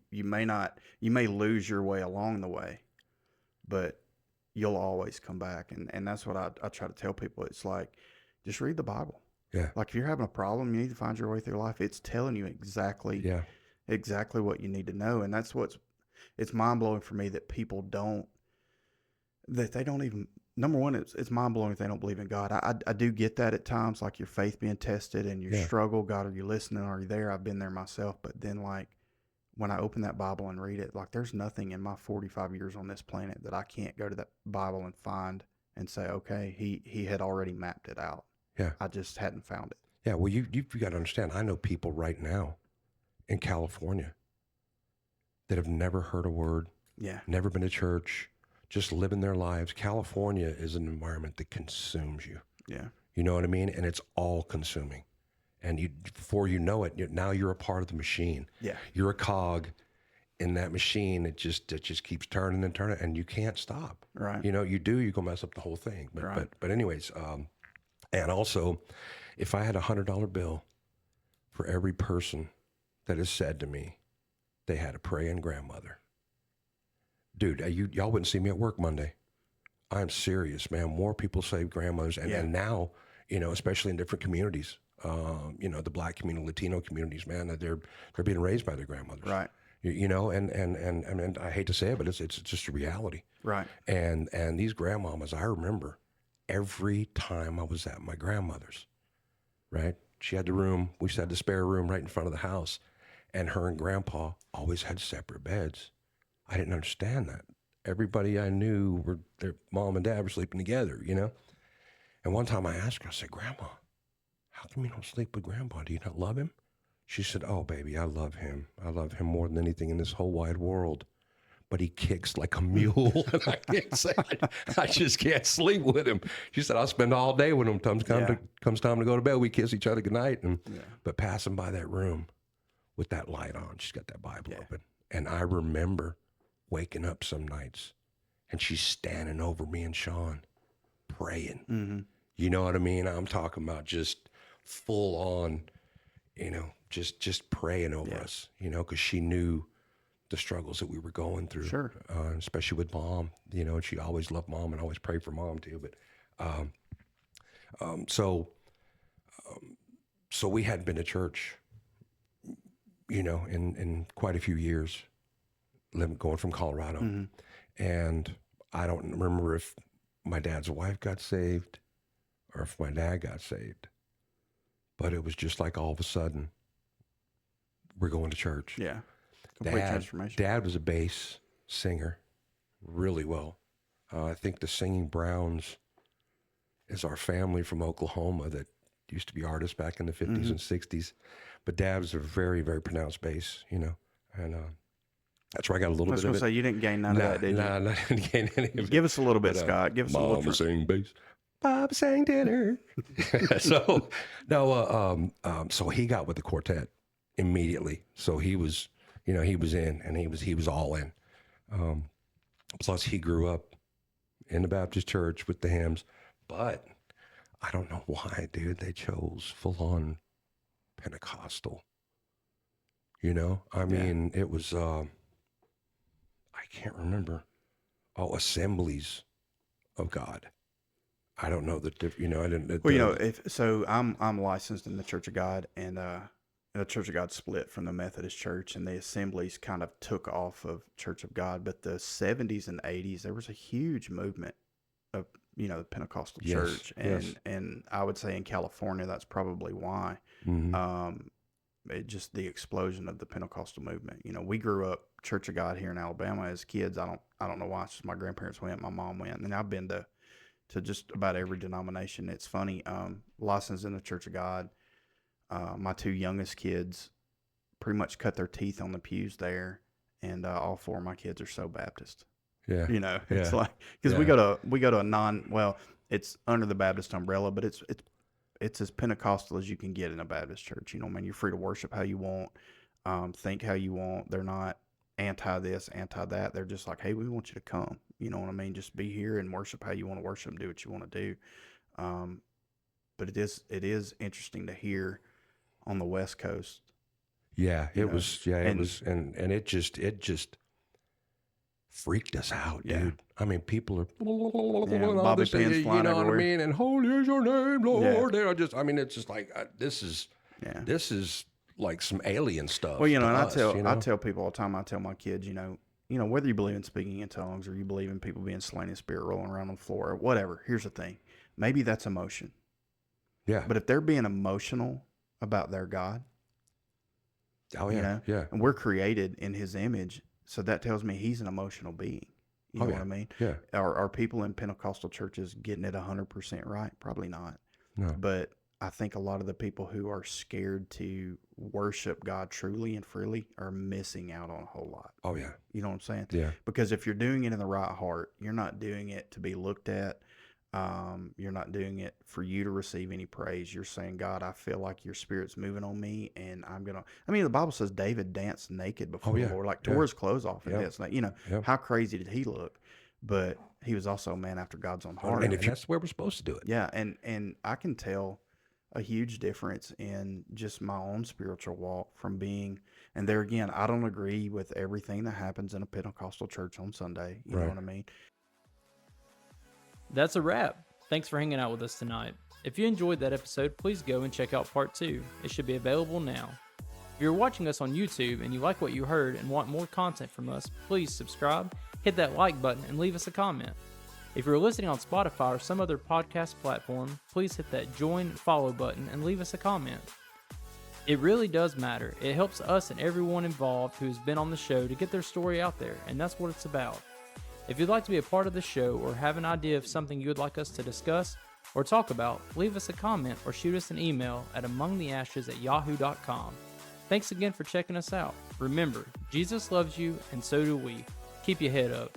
may lose your way along the way, but you'll always come back. And that's what I try to tell people. It's like, just read the Bible. Yeah. Like if you're having a problem, you need to find your way through life. It's telling you exactly what you need to know. And it's mind blowing for me that they don't even number one, it's mind blowing if they don't believe in God. I do get that at times, like your faith being tested and your struggle. God, are you listening? Are you there? I've been there myself. But then, like, when I open that Bible and read it, like, there's nothing in my 45 years on this planet that I can't go to that Bible and find and say, okay, he had already mapped it out. Yeah. I just hadn't found it. Yeah. Well, you've got to understand, I know people right now in California that have never heard a word, never been to church, just living their lives. California is an environment that consumes you. Yeah. You know what I mean? And it's all consuming. And before you know it, now you're a part of the machine. Yeah. You're a cog in that machine. It just keeps turning and turning, and you can't stop. Right. You know, you go mess up the whole thing. But anyways, and also, if I had $100 bill for every person that has said to me they had a praying grandmother, dude, y'all wouldn't see me at work Monday. I'm serious, man. More people say grandmothers, and now, you know, especially in different communities, you know, the Black community, Latino communities, man, they're being raised by their grandmothers, right? You know, and I hate to say it, but it's just a reality, right? And these grandmamas, I remember every time I was at my grandmother's, right? She had the room, we had the spare room right in front of the house, and her and Grandpa always had separate beds. I didn't understand that. Everybody I knew their mom and dad were sleeping together, you know? And one time I asked her, I said, Grandma, how come you don't sleep with Grandpa? Do you not love him? She said, oh, baby, I love him. I love him more than anything in this whole wide world. But he kicks like a mule. And I can't say, I just can't sleep with him. She said, I'll spend all day with him. Comes time to go to bed. We kiss each other goodnight. But passing by that room with that light on, she's got that Bible open. And I remember waking up some nights and she's standing over me and Sean praying. Mm-hmm. You know what I mean? I'm talking about just full on, you know, just praying over us, you know, because she knew the struggles that we were going through, especially with Mom, you know, and she always loved Mom and always prayed for Mom too. But, so we hadn't been to church, you know, in quite a few years, going from Colorado. Mm-hmm. And I don't remember if my dad's wife got saved or if my dad got saved, but it was just like all of a sudden we're going to church. Yeah. Complete transformation. Dad was a bass singer really well. I think the Singing Browns is our family from Oklahoma that used to be artists back in the 50s and 60s. But Dad was a very, very pronounced bass, you know. And that's where I got a little bit of it. I was going to say, you didn't gain none of that, did you? No, I didn't gain any of it. Give us a little bit, Scott. Give us a little. Mama sang bass. Papa sang tenor. So he got with the quartet immediately. So he was, you know, he was in, and he was all in. Plus, he grew up in the Baptist church with the hymns, but I don't know why, dude. They chose full-on Pentecostal. You know, I mean, it was. I can't remember. Oh, Assemblies of God. I don't know that. You know, I didn't. Well, you know, I'm licensed in the Church of God, and the Church of God split from the Methodist Church, and the Assemblies kind of took off of Church of God. But the 70s and 80s, there was a huge movement of, you know, the Pentecostal church, and I would say in California, that's probably why. Mm-hmm. Just the explosion of the Pentecostal movement. You know, we grew up Church of God here in Alabama as kids. I don't know why. It's just my grandparents went, my mom went, and I've been to just about every denomination. It's funny. Licensed in the Church of God. My two youngest kids pretty much cut their teeth on the pews there, and all four of my kids are so Baptist. Yeah, you know, it's like because we go to a it's under the Baptist umbrella, but it's as Pentecostal as you can get in a Baptist church. You know, man, you're free to worship how you want, think how you want. They're not anti this, anti that. They're just like, hey, we want you to come. You know what I mean? Just be here and worship how you want to worship and do what you want to do. But it is interesting to hear on the West Coast. Yeah, it was. Yeah, it was, and it just freaked us out, dude. I mean, people are bobby pins flying you know everywhere. What I mean? And holy is your name, Lord. Yeah. It's just like this is like some alien stuff. Well, you know, and I tell people all the time. I tell my kids, you know, You know, whether you believe in speaking in tongues or you believe in people being slain in spirit, rolling around on the floor, or whatever. Here's the thing. Maybe that's emotion. Yeah. But if they're being emotional about their God, Oh, yeah. you know, Yeah. and we're created in his image, so that tells me he's an emotional being. You know what I mean? Yeah. Are people in Pentecostal churches getting it 100% right? Probably not. No. But I think a lot of the people who are scared to worship God truly and freely are missing out on a whole lot. Oh, yeah. You know what I'm saying? Yeah. Because if you're doing it in the right heart, you're not doing it to be looked at. You're not doing it for you to receive any praise. You're saying, God, I feel like your spirit's moving on me, and the Bible says David danced naked before the Lord, like tore his clothes off and danced. You know, how crazy did he look? But he was also a man after God's own heart. And that's where we're supposed to do it. Yeah, and I can tell a huge difference in just my own spiritual walk from being, and there again, I don't agree with everything that happens in a Pentecostal church on Sunday. You know what I mean? That's a wrap. Thanks for hanging out with us tonight. If you enjoyed that episode, please go and check out part 2. It should be available now. If you're watching us on YouTube and you like what you heard and want more content from us, please subscribe, hit that like button, and leave us a comment. If you're listening on Spotify or some other podcast platform, please hit that join follow button and leave us a comment. It really does matter. It helps us and everyone involved who's been on the show to get their story out there, and that's what it's about. If you'd like to be a part of the show or have an idea of something you would like us to discuss or talk about, leave us a comment or shoot us an email at amongtheashes@yahoo.com. Thanks again for checking us out. Remember, Jesus loves you and so do we. Keep your head up.